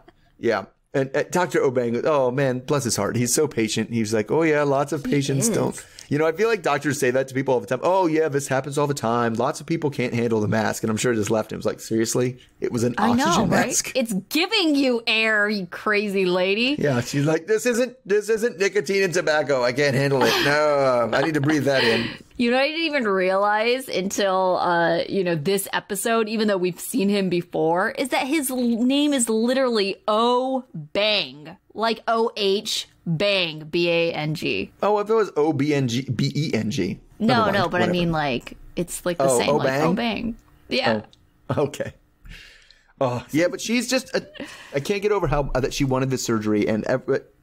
And Dr. Obeng, oh man, bless his heart. He's so patient. He's like, oh yeah, lots of patients don't. I feel like doctors say that to people all the time. Oh yeah, this happens all the time. Lots of people can't handle the mask. And I'm sure it just left him. It was like, seriously? It was an oxygen mask? Right? It's giving you air, you crazy lady. Yeah, she's like, this isn't nicotine and tobacco. I can't handle it. No, I need to breathe that in. I didn't even realize until, this episode, even though we've seen him before, is that his name is literally O-Bang. Like O-H Bang, B-A-N-G. Oh, if it was O-B-N-G, B-E-N-G. No, but whatever. I mean, like, it's like the same, O-Bang? Like O-Bang. Yeah. Oh, okay. Oh, yeah, but she's just, I can't get over how that she wanted this surgery. And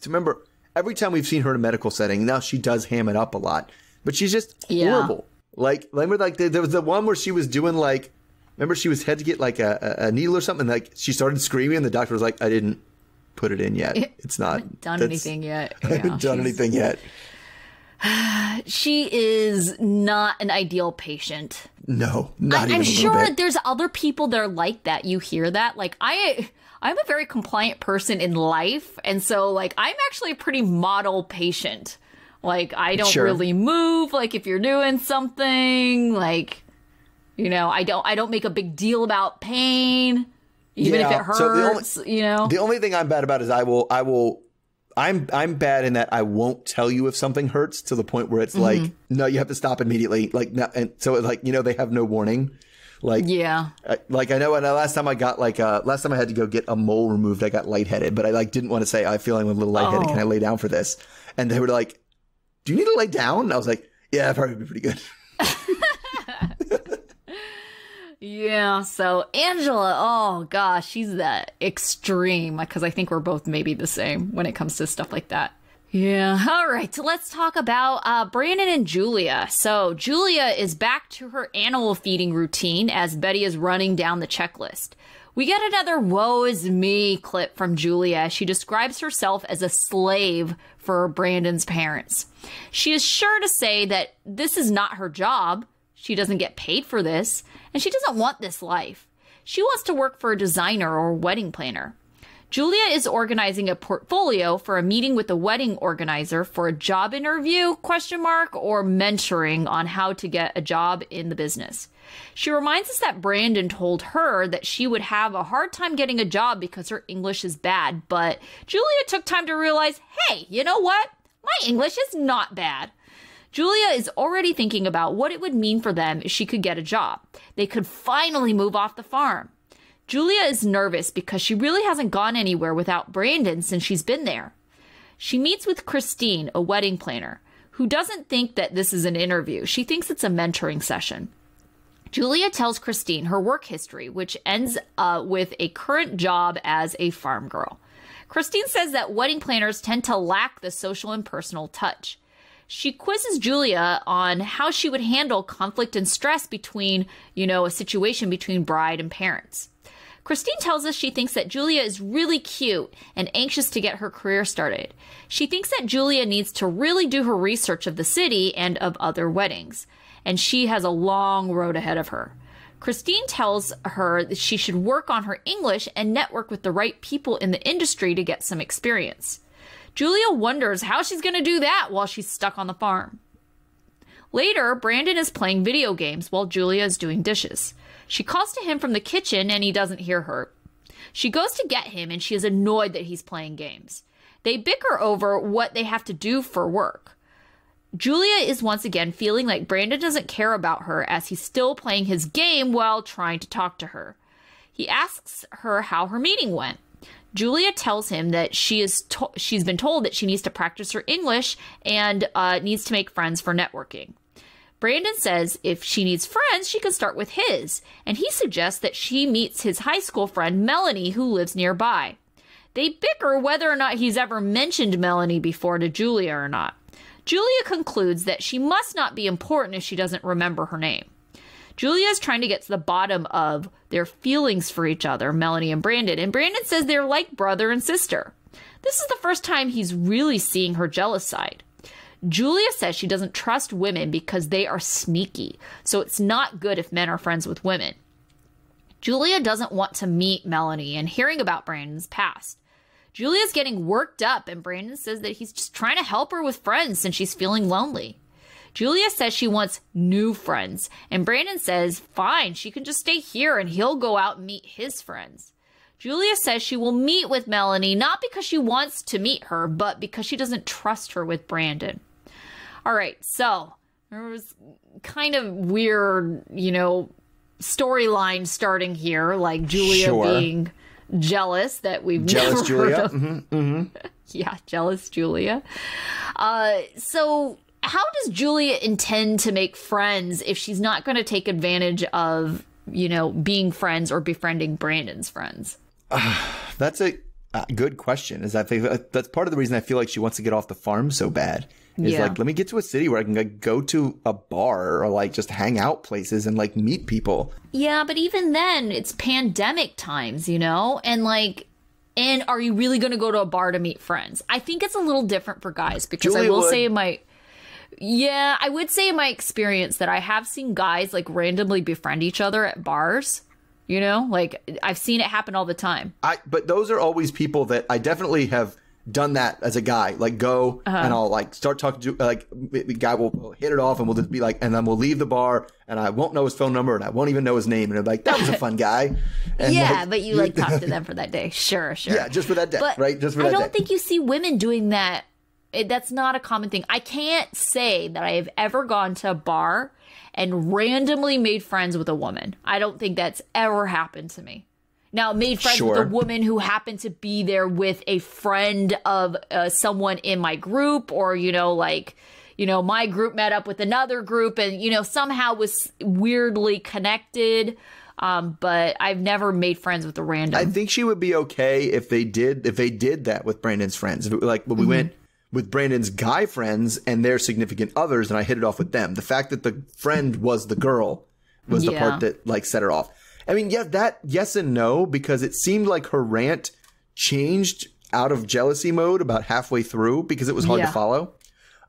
remember, every time we've seen her in a medical setting, now she does ham it up a lot. But she's just horrible. Like, remember, like, there was the one where she was doing, like, remember she had to get, like, a needle or something, and, like, she started screaming, and the doctor was like, I didn't put it in yet. It's not. I haven't done anything yet. I haven't done anything yet. She is not an ideal patient. No, not even a little bit. I'm sure there's other people that are like that. You hear that? Like, I'm a very compliant person in life, and so, like, I'm actually a pretty model patient. Like, I don't really move. Like, if you're doing something, like, I don't make a big deal about pain, even if it hurts. So the only thing I'm bad about is I'm bad in that I won't tell you if something hurts to the point where it's like, no, you have to stop immediately. Like, no, and so it's like, they have no warning. Like, yeah, like I know. And last time I had to go get a mole removed, I got lightheaded, but I didn't want to say I'm feeling a little lightheaded. Can I lay down for this? And they were like, do you need to lay down? And I was like, yeah, that'd probably be pretty good. Yeah. So Angela, oh gosh, she's that extreme, because I think we're both maybe the same when it comes to stuff like that. Yeah. All right. So let's talk about Brandon and Julia. So Julia is back to her animal feeding routine as Betty is running down the checklist. We get another woe is me clip from Julia. She describes herself as a slave for Brandon's parents. She is sure to say that this is not her job. She doesn't get paid for this, and she doesn't want this life. She wants to work for a designer or wedding planner. Julia is organizing a portfolio for a meeting with a wedding organizer for a job interview, or mentoring on how to get a job in the business. She reminds us that Brandon told her that she would have a hard time getting a job because her English is bad, but Julia took time to realize, hey, you know what? My English is not bad. Julia is already thinking about what it would mean for them if she could get a job. They could finally move off the farm. Julia is nervous because she really hasn't gone anywhere without Brandon since she's been there. She meets with Christine, a wedding planner, who doesn't think that this is an interview. She thinks it's a mentoring session. Julia tells Christine her work history, which ends with a current job as a farm girl. Christine says that wedding planners tend to lack the social and personal touch. She quizzes Julia on how she would handle conflict and stress between, a situation between bride and parents. Christine tells us she thinks that Julia is really cute and anxious to get her career started. She thinks that Julia needs to really do her research of the city and of other weddings, and she has a long road ahead of her. Christine tells her that she should work on her English and network with the right people in the industry to get some experience. Julia wonders how she's going to do that while she's stuck on the farm. Later, Brandon is playing video games while Julia is doing dishes. She calls to him from the kitchen and he doesn't hear her. She goes to get him and she is annoyed that he's playing games. They bicker over what they have to do for work. Julia is once again feeling like Brandon doesn't care about her as he's still playing his game while trying to talk to her. He asks her how her meeting went. Julia tells him that she's been told that she needs to practice her English and needs to make friends for networking. Brandon says if she needs friends, she can start with his, and he suggests that she meets his high school friend Melanie, who lives nearby. They bicker whether or not he's ever mentioned Melanie before to Julia or not. Julia concludes that she must not be important if she doesn't remember her name. Julia is trying to get to the bottom of their feelings for each other, Melanie and Brandon says they're like brother and sister. This is the first time he's really seeing her jealous side. Julia says she doesn't trust women because they are sneaky, so it's not good if men are friends with women. Julia doesn't want to meet Melanie and hearing about Brandon's past. Julia's getting worked up and Brandon says that he's just trying to help her with friends since she's feeling lonely. Julia says she wants new friends, and Brandon says, fine, she can just stay here and he'll go out and meet his friends. Julia says she will meet with Melanie not because she wants to meet her, but because she doesn't trust her with Brandon. All right, so there was kind of weird, storyline starting here, like Julia being jealous that we've never heard of. Yeah, jealous Julia. So how does Julia intend to make friends if she's not going to take advantage of, being friends or befriending Brandon's friends? That's a good question. I think that's part of the reason I feel like she wants to get off the farm so bad. Is let me get to a city where I can go to a bar or just hang out places and meet people. Yeah, but even then it's pandemic times, and are you really going to go to a bar to meet friends? I think it's a little different for guys because Julia I would say in my experience that I have seen guys randomly befriend each other at bars. I've seen it happen all the time. But those are always people that I definitely have done that as a guy. Go and I'll start talking to the guy will hit it off and we'll just be and then we'll leave the bar and I won't know his phone number and I won't even know his name and I'm that was a fun guy. And but you talk to them for that day. Sure. Yeah, just for that day, but right? Just for that day. I don't think you see women doing that. That's not a common thing. I can't say that I have ever gone to a bar and randomly made friends with a woman. I don't think that's ever happened to me. Now, made friends with a woman who happened to be there with a friend of someone in my group or, my group met up with another group and, somehow was weirdly connected. But I've never made friends with a random. I think she would be okay if they did that with Brandon's friends. If it, when we went with Brandon's guy friends and their significant others, and I hit it off with them. The fact that the friend was the girl was the part that like set her off. I mean, yeah, that yes and no, because it seemed like her rant changed out of jealousy mode about halfway through because it was hard to follow.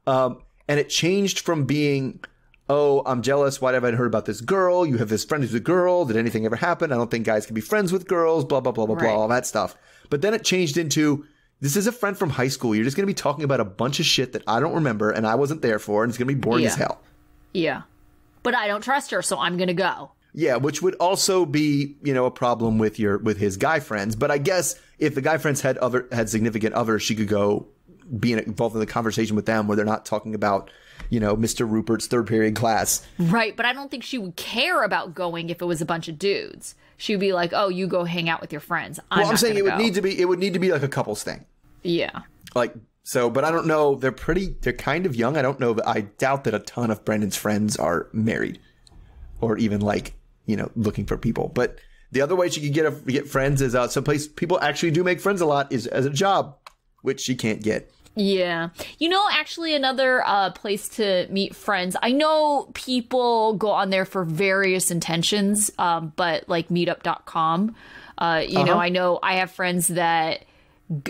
And it changed from being, oh, I'm jealous. Why haven't I heard about this girl? You have this friend who's a girl. Did anything ever happen? I don't think guys can be friends with girls, blah, blah, blah, blah, blah, all that stuff. But then it changed into, this is a friend from high school. You're just going to be talking about a bunch of shit that I don't remember and I wasn't there for, and it's going to be boring as hell. Yeah. But I don't trust her, so I'm going to go. Yeah, which would also be, you know, a problem with his guy friends. But I guess if the guy friends had significant others, she could go be involved in the conversation with them where they're not talking about, you know, Mr. Rupert's third period class. Right, but I don't think she would care about going if it was a bunch of dudes. She would be like, "Oh, you go hang out with your friends." I'm saying it would need to be like a couples thing. Yeah. Like so, but I don't know. They're kind of young. I don't know. I doubt that a ton of Brandon's friends are married, or even like, you know, looking for people. But the other way she could get friends is someplace people actually do make friends a lot is as a job, which she can't get. Yeah. You know, actually another place to meet friends. I know people go on there for various intentions, but like meetup.com, you know, I have friends that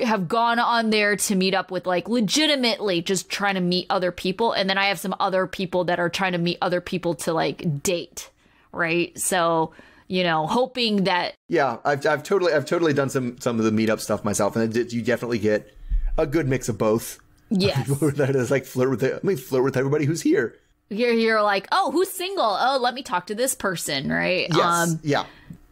have gone on there to meet up with like legitimately just trying to meet other people. And then I have some other people that are trying to meet other people to like date. Right. So, you know, hoping that. Yeah, I've totally done some of the meetup stuff myself. And you definitely get a good mix of both. Yes. That is like flirt with everybody who's here. You're like, oh, who's single? Oh, let me talk to this person. Right. Yes.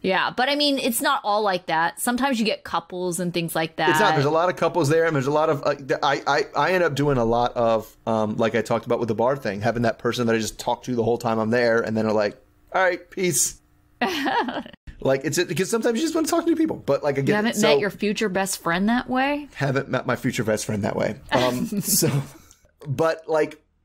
Yeah. But I mean, it's not all like that. Sometimes you get couples and things like that. It's not. There's a lot of couples there. And there's a lot of I end up doing a lot of like I talked about with the bar thing, having that person that I just talk to the whole time I'm there. And then are like, all right, peace. Like it's because sometimes you just want to talk to people, but like again, you haven't met your future best friend that way. Haven't met my future best friend that way.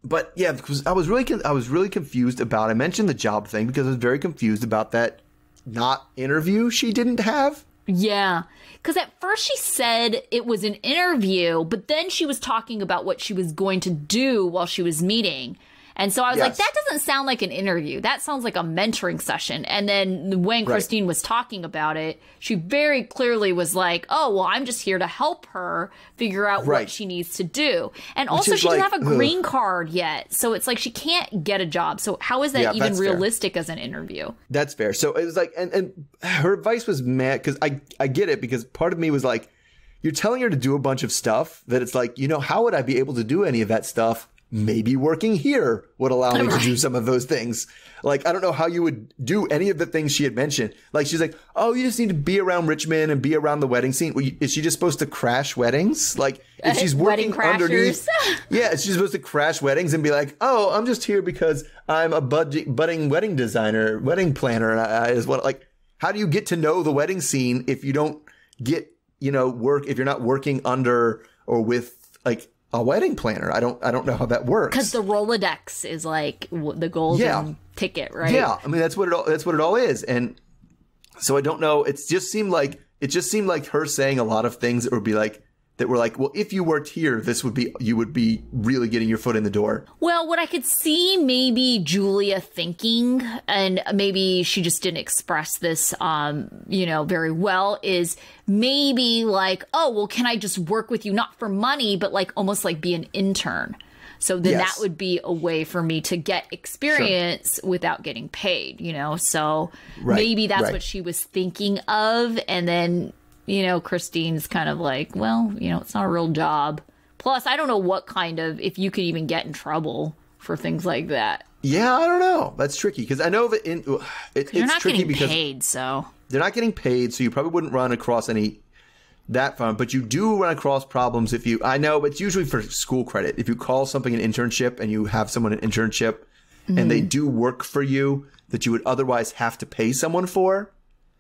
But yeah, because I was really confused about. I mentioned the job thing because I was very confused about that not interview she didn't have. Yeah, because at first she said it was an interview, but then she was talking about what she was going to do while she was meeting. And so I was like, that doesn't sound like an interview. That sounds like a mentoring session. And then when Christine was talking about it, she very clearly was like, oh, well, I'm just here to help her figure out what she needs to do. And also she doesn't have a green card yet. So it's like she can't get a job. So how is that even realistic as an interview? That's fair. So it was like, and her advice was mad because I get it, because part of me was like, you're telling her to do a bunch of stuff that it's like, you know, how would I be able to do any of that stuff? Maybe working here would allow me to do some of those things. Like, I don't know how you would do any of the things she had mentioned. Like, she's like, oh, you just need to be around Richmond and be around the wedding scene. Is she just supposed to crash weddings? Like, if she's working underneath. Yeah, is she supposed to crash weddings and be like, oh, I'm just here because I'm a budding wedding designer, wedding planner. And I just want, like, how do you get to know the wedding scene if you don't get, you know, work, if you're not working under or with, like, a wedding planner? I don't know how that works. Because the Rolodex is like the golden ticket, right? Yeah, I mean that's what it all is. And so I don't know. It just seemed like her saying a lot of things that would be like that were like, well, if you worked here, you would be really getting your foot in the door. Well, what I could see maybe Julia thinking, and maybe she just didn't express this, you know, very well, is maybe like, oh, well, can I just work with you, not for money, but like almost like be an intern? So then that would be a way for me to get experience without getting paid, you know? So maybe that's what she was thinking of. And then, you know, Christine's kind of like, well, you know, it's not a real job. Plus, I don't know what kind of, if you could even get in trouble for things like that. Yeah, I don't know. That's tricky because I know that it's not tricky getting paid, so they're not getting paid, so you probably wouldn't run across any that fun. But you do run across problems if you. I know, but it's usually for school credit. If you call something an internship and you have someone an internship and they do work for you that you would otherwise have to pay someone for,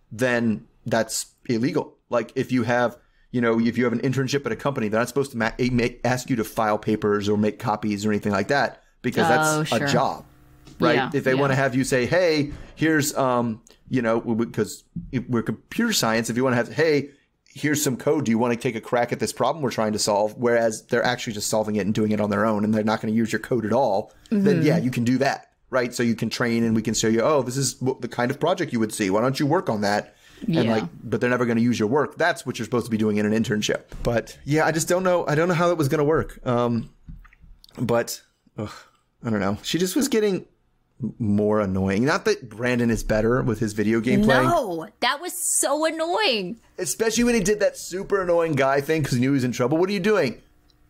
then that's illegal. Like if you have, you know, if you have an internship at a company, they're not supposed to ask you to file papers or make copies or anything like that because that's a job, right? Yeah, if they want to have you say, hey, here's, you know, because we're computer science, if you want to have, hey, here's some code. Do you want to take a crack at this problem we're trying to solve? Whereas they're actually just solving it and doing it on their own, and they're not going to use your code at all. Then yeah, you can do that, right? So you can train, and we can show you, oh, this is the kind of project you would see. Why don't you work on that? And like, but they're never going to use your work. That's what you're supposed to be doing in an internship. But yeah, I just don't know. I don't know how that was going to work. But I don't know. She just was getting more annoying. Not that Brandon is better with his video game playing. No, that was so annoying. Especially when he did that super annoying guy thing because he knew he was in trouble. What are you doing?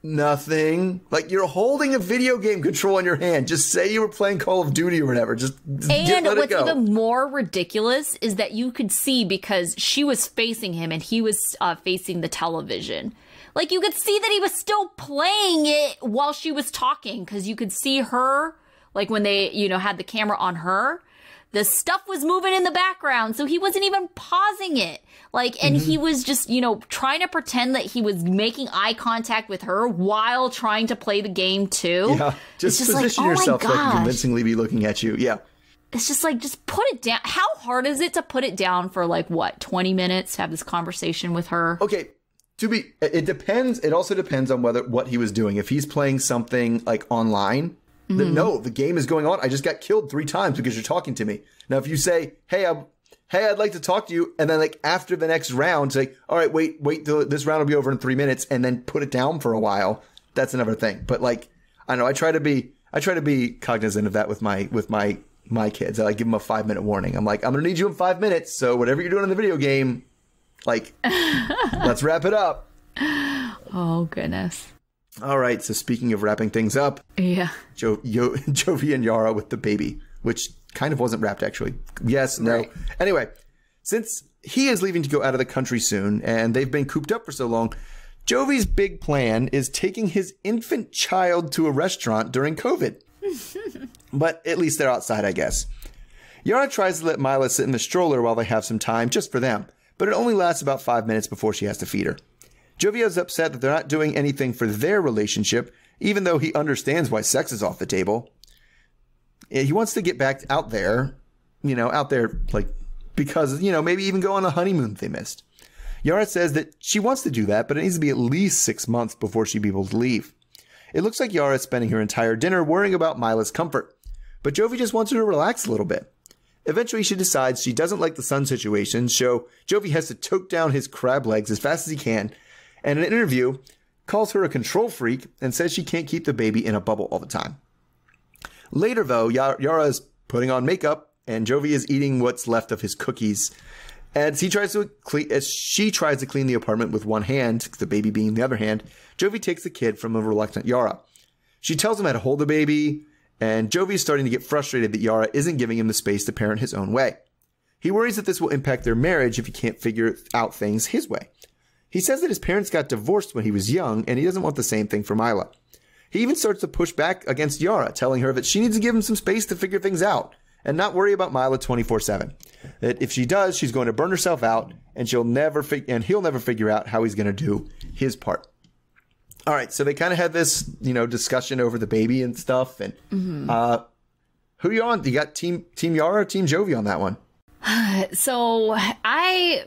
Nothing. Like, you're holding a video game control in your hand. Just say you were playing Call of Duty or whatever. Just and let it go. What's even more ridiculous is that you could see, because she was facing him and he was facing the television. Like, you could see that he was still playing it while she was talking, because you could see her, like when they, you know, had the camera on her, the stuff was moving in the background. So he wasn't even pausing it. Like, and he was just, you know, trying to pretend that he was making eye contact with her while trying to play the game too. Yeah, just position yourself so I can convincingly be looking at you. Yeah. It's just like, just put it down. How hard is it to put it down for like, what, 20 minutes to have this conversation with her? Okay. It depends. It also depends on what he was doing. If he's playing something like online, then no, the game is going on. I just got killed 3 times because you're talking to me. Now, if you say, hey, I'd like to talk to you. And then like after the next round, say, all right, wait till this round will be over in 3 minutes, and then put it down for a while. That's another thing. But like, I don't know. I try to be cognizant of that with my kids. I like give them a 5-minute warning. I'm like, I'm going to need you in 5 minutes. So whatever you're doing in the video game, like, let's wrap it up. Oh, goodness. All right. So speaking of wrapping things up. Yeah. Jovi and Yara with the baby, which kind of wasn't wrapped, actually. Yes, no. Right. Anyway, since he is leaving to go out of the country soon, and they've been cooped up for so long, Jovi's big plan is taking his infant child to a restaurant during COVID. But at least they're outside, I guess. Yara tries to let Mylah sit in the stroller while they have some time, just for them. But it only lasts about 5 minutes before she has to feed her. Jovi is upset that they're not doing anything for their relationship, even though he understands why sex is off the table. He wants to get back out there, like, because, maybe even go on a honeymoon they missed. Yara says that she wants to do that, but it needs to be at least 6 months before she'd be able to leave. It looks like Yara is spending her entire dinner worrying about Mylah's comfort, but Jovi just wants her to relax a little bit. Eventually, she decides she doesn't like the sun situation, so Jovi has to choke down his crab legs as fast as he can, and in an interview, calls her a control freak and says she can't keep the baby in a bubble all the time. Later, though, Yara is putting on makeup, and Jovi is eating what's left of his cookies. As she tries to clean the apartment with one hand, the baby being the other hand, Jovi takes the kid from a reluctant Yara. She tells him how to hold the baby, and Jovi is starting to get frustrated that Yara isn't giving him the space to parent his own way. He worries that this will impact their marriage if he can't figure out things his way. He says that his parents got divorced when he was young, and he doesn't want the same thing for Mylah. He even starts to push back against Yara, telling her that she needs to give him some space to figure things out and not worry about Mylah 24/7. That if she does, she's going to burn herself out, and he'll never figure out how he's going to do his part. All right, so they kind of had this, discussion over the baby and stuff. And who are you on? You got Team Yara or Team Jovi on that one? So I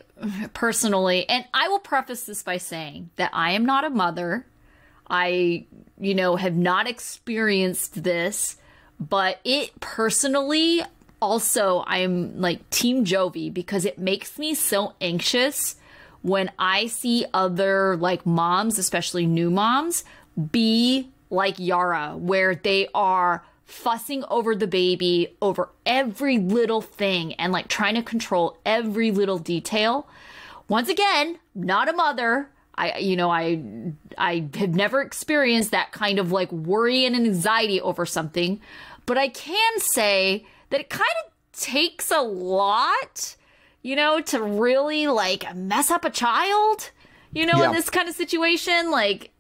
personally, and I will preface this by saying that I am not a mother. I, have not experienced this, but it personally, also, I'm like Team Jovi, because it makes me so anxious when I see other like moms, especially new moms, be like Yara, where they are fussing over the baby, over every little thing, and like trying to control every little detail. Once again, not a mother. I have never experienced that kind of like worry and anxiety over something, but I can say that it kind of takes a lot, to really like mess up a child, in this kind of situation. Like,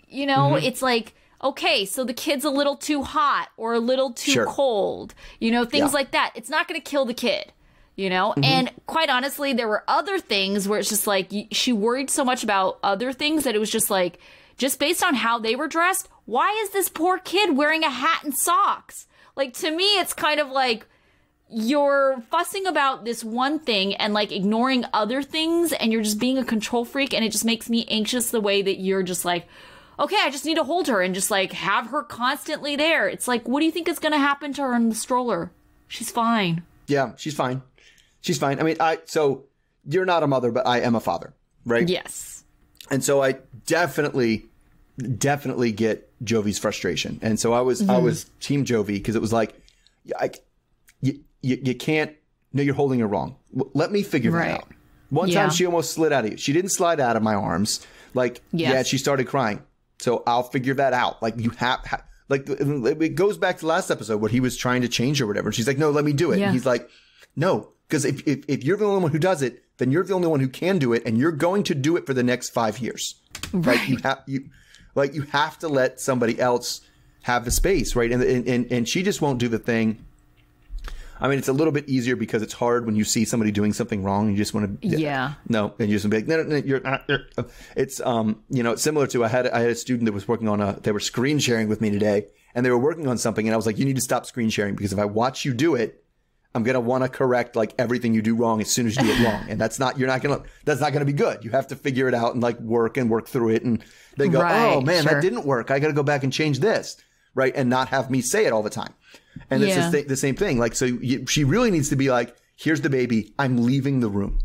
it's like, okay, so the kid's a little too hot or a little too cold, things like that. It's not going to kill the kid. And quite honestly, there were other things where it's just like she worried so much about other things that it was just like, just based on how they were dressed, why is this poor kid wearing a hat and socks? Like, to me, it's kind of like, you're fussing about this one thing and like ignoring other things, and you're just being a control freak, and it just makes me anxious the way that you're just like, okay, I just need to hold her and just like have her constantly there. It's like, what do you think is going to happen to her in the stroller? She's fine. Yeah, she's fine. She's fine. I mean, so you're not a mother, but I am a father, right? Yes. And so I definitely get Jovi's frustration. And so I was team Jovi, because it was like, you can't, no, you're holding her wrong. Like, me figure that out. One time she almost slid out of you. She didn't slide out of my arms. Like, she started crying. So I'll figure that out. Like, you have like, it goes back to last episode where he was trying to change or whatever. And she's like, no, let me do it. Yeah. And he's like, no, because if you're the only one who does it, then you're the only one who can do it. And you're going to do it for the next 5 years. Right. You have to let somebody else have the space. Right. And she just won't do the thing. I mean, it's a little bit easier because it's hard when you see somebody doing something wrong. You just want to, no, and you just want to be like, no, you're not. It's, it's similar to I had a student that was working on they were screen sharing with me today, and they were working on something, and I was like, you need to stop screen sharing, because if I watch you do it, I'm gonna want to correct like everything you do wrong as soon as you do it wrong, and that's not gonna be good. You have to figure it out and like work through it, and they go, oh man, that didn't work. I got to go back and change this, right, and not have me say it all the time. And it's the same thing. Like, so she really needs to be like, here's the baby. I'm leaving the room.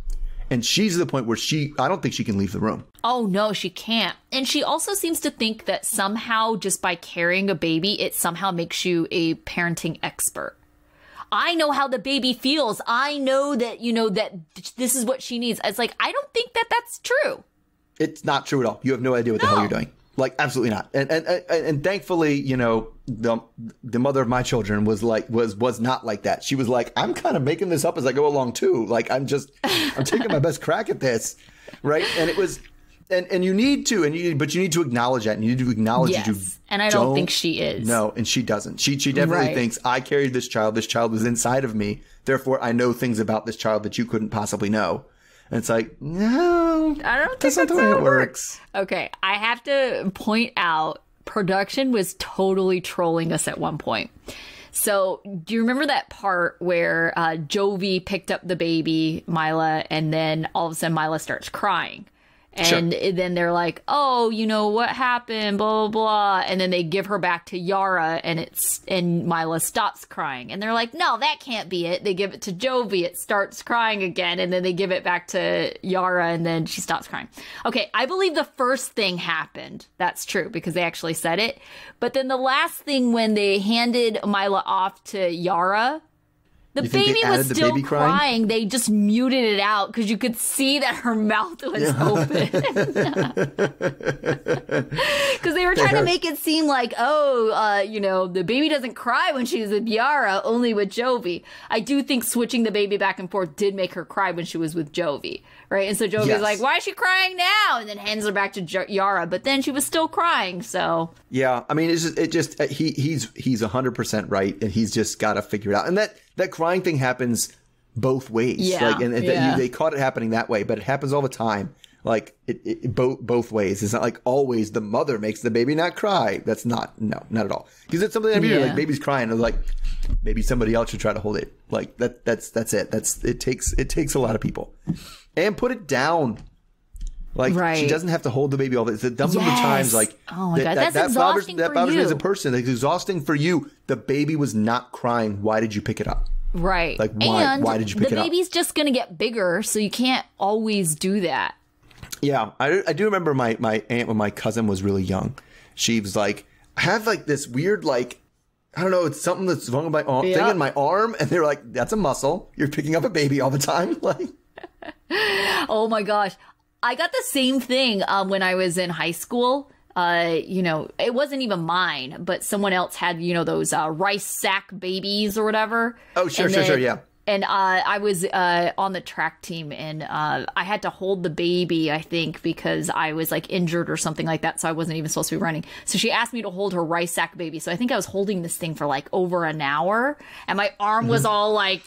And she's at the point where I don't think she can leave the room. Oh, no, she can't. And she also seems to think that somehow just by carrying a baby, it somehow makes you a parenting expert. I know how the baby feels. I know that, that this is what she needs. It's like, I don't think that that's true. It's not true at all. You have no idea what the hell you're doing. Like, absolutely not. And thankfully, the mother of my children was not like that. She was like, I'm kind of making this up as I go along too. Like, I'm taking my best crack at this. Right. And it was, and you need to, but you need to acknowledge that. And you need to acknowledge that you and I don't think she is. No, and she doesn't. She definitely thinks, I carried this child. This child was inside of me. Therefore, I know things about this child that you couldn't possibly know. And it's like, no, I don't think that's not the way it works. Okay, I have to point out, production was totally trolling us at one point. So, do you remember that part where Jovi picked up the baby, Mylah, and then all of a sudden Mylah starts crying? And then they're like, oh, what happened, blah, blah, blah. And then they give her back to Yara, and Mylah stops crying. And they're like, no, that can't be it. They give it to Jovi. It starts crying again. And then they give it back to Yara, and then she stops crying. Okay, I believe the first thing happened. That's true, because they actually said it. But then the last thing, when they handed Mylah off to Yara, the baby was still crying. They just muted it out because you could see that her mouth was open. Because they were trying to make it seem like, the baby doesn't cry when she's with Yara, only with Jovi. I do think switching the baby back and forth did make her cry when she was with Jovi, right? And so Jovi's like, why is she crying now? And then hands her back to Yara, but then she was still crying, so. Yeah, I mean, he's 100% right, and he's just got to figure it out. And that crying thing happens both ways. Yeah. Like, and they caught it happening that way, but it happens all the time. Like, both ways. It's not like always the mother makes the baby not cry. That's not at all. Because it's something like baby's crying, and like maybe somebody else should try to hold it. Like that's it. It takes a lot of people. And put it down. Like, she doesn't have to hold the baby all the time. The number of times, like, oh my God, that's exhausting for you. That bothers me as a person. It's exhausting for you. The baby was not crying. Why did you pick it up? Right. Like, why did you pick it up? The baby's just going to get bigger, so you can't always do that. Yeah. I do remember my aunt when my cousin was really young. She was like, I have like this weird, like, I don't know, it's something that's wrong with my thing in my arm. And they were like, that's a muscle. You're picking up a baby all the time. Like, oh my gosh. I got the same thing when I was in high school. It wasn't even mine, but someone else had, those rice sack babies or whatever. Oh, sure, yeah. And I was on the track team, and I had to hold the baby, I think, because I was like injured or something like that. So I wasn't even supposed to be running. So she asked me to hold her rice sack baby. So I think I was holding this thing for like over an hour, and my arm was all like,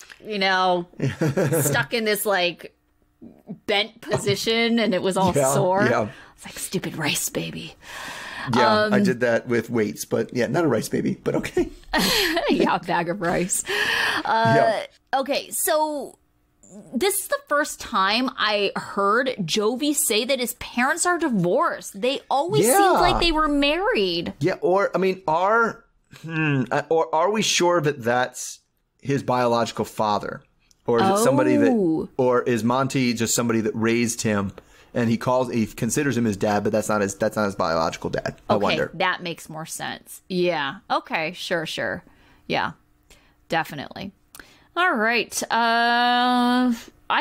stuck in this like bent position, and it was all sore. Yeah. It's like, stupid rice baby. Yeah, I did that with weights, but yeah, not a rice baby, but okay. Yeah, a bag of rice. Yeah. Okay, so this is the first time I heard Jovi say that his parents are divorced. They always seemed like they were married. Yeah, or, I mean, or are we sure that that's his biological father? Or is it somebody that, or is Monty just somebody that raised him and he considers him his dad, but that's not his biological dad? I wonder. That makes more sense. Yeah. Okay. Sure. Yeah, definitely. All right. I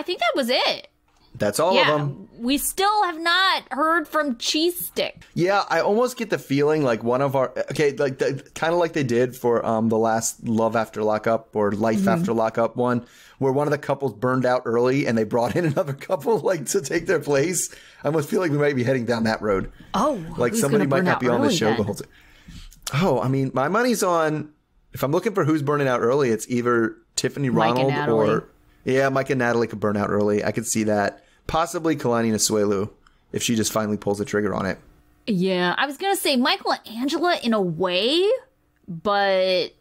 think that was it. That's all of them. We still have not heard from Cheese Stick. Yeah, I almost get the feeling like one of our kind of like they did for the last Love After Lockup or Life After Lockup one, where one of the couples burned out early and they brought in another couple to take their place. I almost feel like we might be heading down that road. Oh, like somebody might not be on the show the whole time. Oh, I mean, my money's on. If I'm looking for who's burning out early, it's either Tiffany, Ronald, or Mike and Natalie could burn out early. I could see that. Possibly Kalani and Asueulu, if she just finally pulls the trigger on it. Yeah, I was going to say Michael and Angela in a way, but,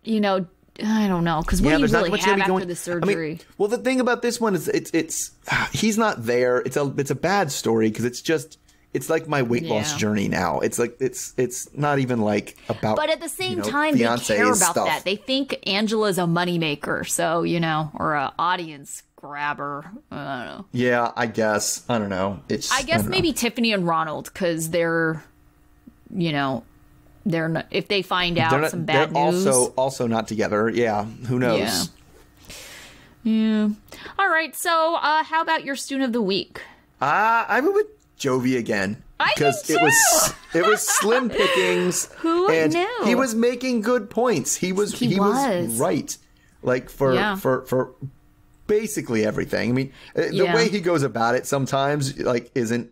I don't know. Because what do you really have after the surgery? I mean, well, the thing about this one is it's he's not there. It's a bad story because it's like my weight loss journey now. It's like it's not even like about. But at the same time, they care about that. They think Angela's a moneymaker, so or an audience grabber. I don't know. Yeah, I guess. I don't know. I guess maybe Tiffany and Ronald, because they're not, if they find out some bad news. They're also not together. Yeah, who knows? Yeah. All right. So, how about your student of the week? I went with Jovi again. Because it was slim pickings. Who knew? He was making good points. He was right. Like for basically everything. I mean, the way he goes about it sometimes isn't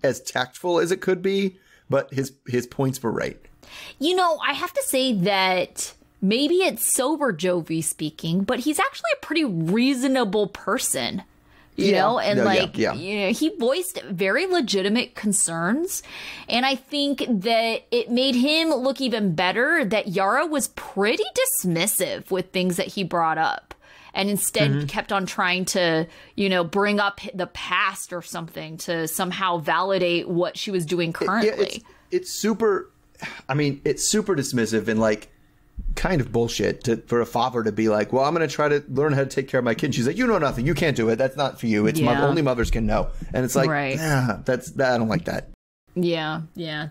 as tactful as it could be, but his points were right. I have to say that maybe it's sober Jovi speaking, but he's actually a pretty reasonable person. He voiced very legitimate concerns. And I think that it made him look even better that Yara was pretty dismissive with things that he brought up. And instead kept on trying to, bring up the past or something to somehow validate what she was doing currently. It's super dismissive and kind of bullshit for a father to be like, well, I'm going to try to learn how to take care of my kid. She's like, you know nothing. You can't do it. That's not for you. It's only mothers can know. And it's like, I don't like that. Yeah,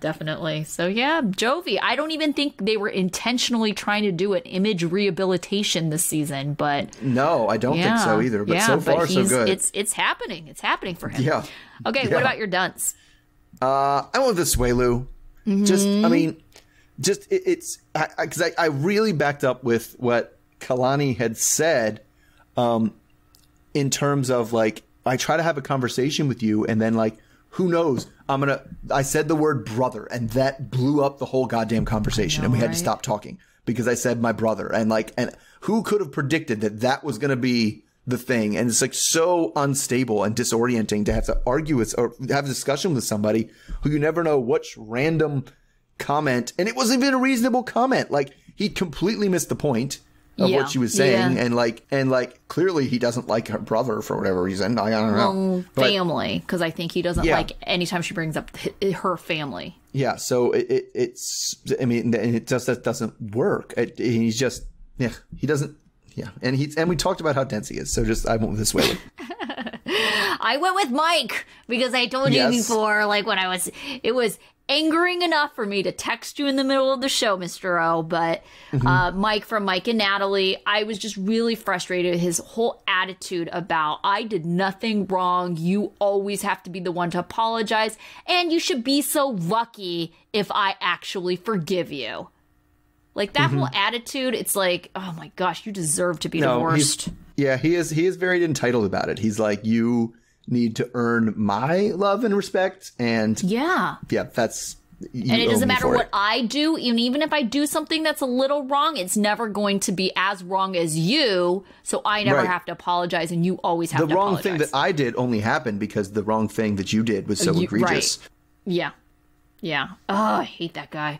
definitely. So Jovi, I don't even think they were intentionally trying to do an image rehabilitation this season, but no, I don't think so either. But so far, so good. It's happening. It's happening for him. Yeah. Okay, what about your dunce? I went with Asueulu. Because I really backed up with what Kalani had said, in terms of I try to have a conversation with you, and then who knows? I said the word brother, and that blew up the whole goddamn conversation, and we had to stop talking because I said my brother, and who could have predicted that was going to be the thing? And it's so unstable and disorienting to have to argue with or have a discussion with somebody who you never know which random comment, and it wasn't even a reasonable comment. He completely missed the point of what she was saying, and clearly he doesn't like her brother for whatever reason. I don't know. Family, because I think he doesn't like anytime she brings up her family. Yeah, so it's. I mean, it just that doesn't work. He's just he doesn't. Yeah, and we talked about how dense he is. So I went with this way. I went with Mike because I told you before, when it was angering enough for me to text you in the middle of the show, Mr. O, but Mike from Mike and Natalie, I was just really frustrated with his whole attitude about, I did nothing wrong, you always have to be the one to apologize, and you should be so lucky if I actually forgive you. That whole attitude, it's oh my gosh, you deserve to be divorced. He is very entitled about it. He's like, you need to earn my love and respect, and that's and it doesn't matter what I do, even if I do something that's a little wrong, it's never going to be as wrong as you, so I never have to apologize, and you always have to apologize. The wrong thing that I did only happened because the wrong thing that you did was so egregious. Yeah. Yeah. Oh, I hate that guy.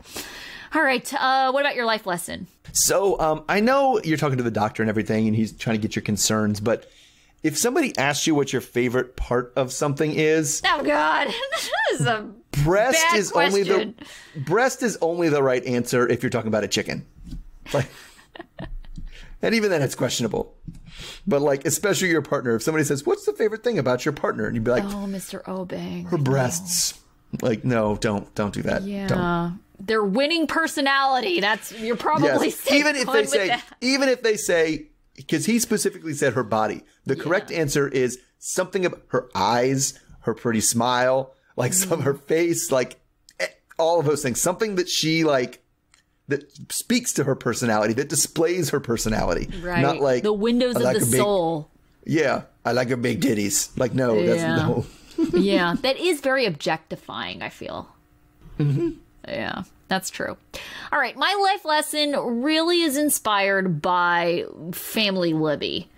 All right. What about your life lesson? So I know you're talking to the doctor and everything, and he's trying to get your concerns, but if somebody asks you what your favorite part of something is, oh God, this is a breast bad is question. breast is only the right answer if you're talking about a chicken. Like, and even then, it's questionable. But like, especially your partner, if somebody says, "What's the favorite thing about your partner?" and you'd be like, "Oh, Mr. Obeng, her breasts." Like, no, don't do that. Yeah. Don't. Their winning personality. You're probably safe. Even if they say, because he specifically said her body. The correct answer is something about her eyes, her pretty smile, like her face, like all of those things. Something that she like that speaks to her personality, that displays her personality. Right. Not like the windows of the soul. Yeah, I like her big titties. Like that's no. Yeah, that is very objectifying, I feel. Mm-hmm. Yeah, that's true. All right, my life lesson really is inspired by family Libby.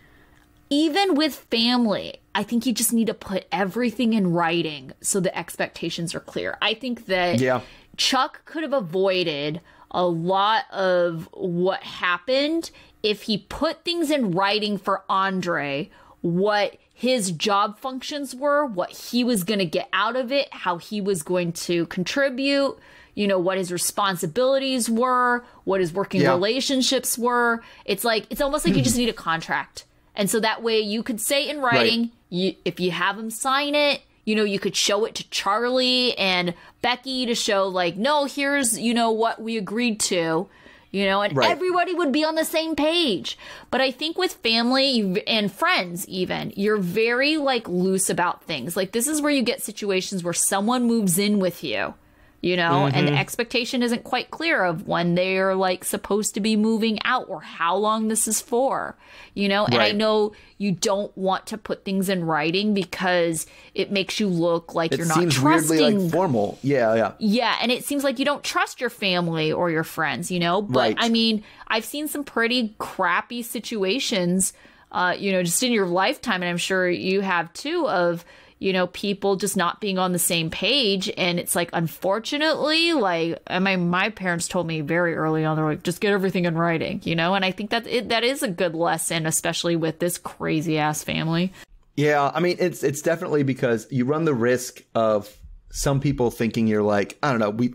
Even with family, I think you just need to put everything in writing so the expectations are clear. I think that Chuck could have avoided a lot of what happened if he put things in writing for Andre, what his job functions were, what he was going to get out of it, how he was going to contribute, you know, what his responsibilities were, what his working relationships were. It's like, it's almost like you just need a contract. And so that way you could say in writing, if you have him sign it, you know, you could show it to Charlie and Becky to show like, no, here's, you know, what we agreed to. You know, and everybody would be on the same page. But I think with family and friends even, you're very like loose about things. Like this is where you get situations where someone moves in with you, you know, and the expectation isn't quite clear of when they're like supposed to be moving out or how long this is for, you know. And I know you don't want to put things in writing because it makes you look like you're not trusting. It seems weirdly like formal. Yeah. And it seems like you don't trust your family or your friends, you know. But I mean, I've seen some pretty crappy situations, you know, just in your lifetime, and I'm sure you have too, of, you know, people just not being on the same page. And it's like, unfortunately, like, I mean, my parents told me very early on, they're like, just get everything in writing, you know? And I think that that is a good lesson, especially with this crazy ass family. Yeah. I mean, it's definitely because you run the risk of some people thinking you're like, I don't know.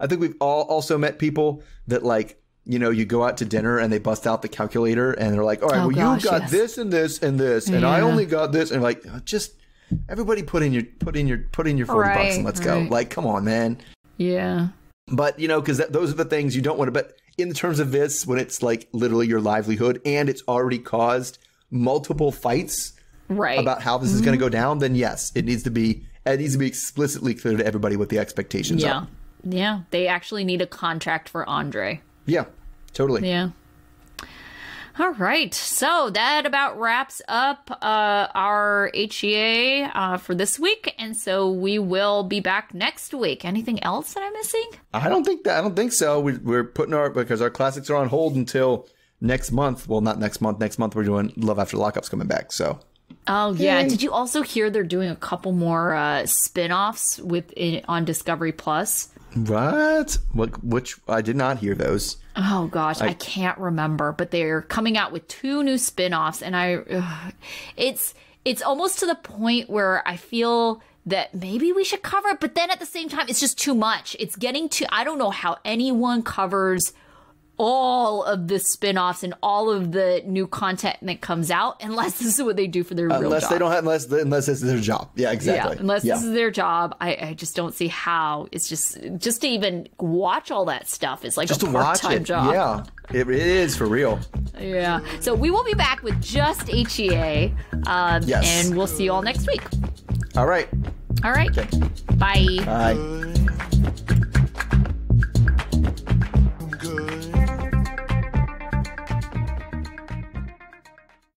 I think we've all also met people that like, you know, you go out to dinner and they bust out the calculator and they're like, all right, you got this and this and this, and I only got this. And like, just, everybody put in your $40 and let's go. Like, come on, man. Yeah. But, you know, because those are the things you don't want to. But in terms of this, when it's like literally your livelihood and it's already caused multiple fights about how this is going to go down, then yes, it needs to be explicitly clear to everybody what the expectations are. Yeah. They actually need a contract for Andre. Yeah, totally. Yeah. All right, so that about wraps up our HEA for this week, and so we will be back next week. Anything else that I'm missing? I don't think so. We're putting because our classics are on hold until next month. Well, not next month. Next month we're doing Love After Lockup's coming back. So. Oh yeah! Did you also hear they're doing a couple more spin-offs on Discovery Plus? What? Which I did not hear those. Oh gosh, I can't remember, but they're coming out with 2 new spin-offs, and it's almost to the point where I feel that maybe we should cover it, but then at the same time, it's just too much. It's getting I don't know how anyone covers all of the spin-offs and all of the new content that comes out, unless this is what they do for their real job. Unless this is their job. Yeah, exactly. Yeah, unless this is their job. I just don't see how. It's just to even watch all that stuff is like just a part-time job. Yeah, it is for real. Yeah. So we will be back with just HEA. Yes. And we'll see you all next week. All right. Okay. Bye. Bye.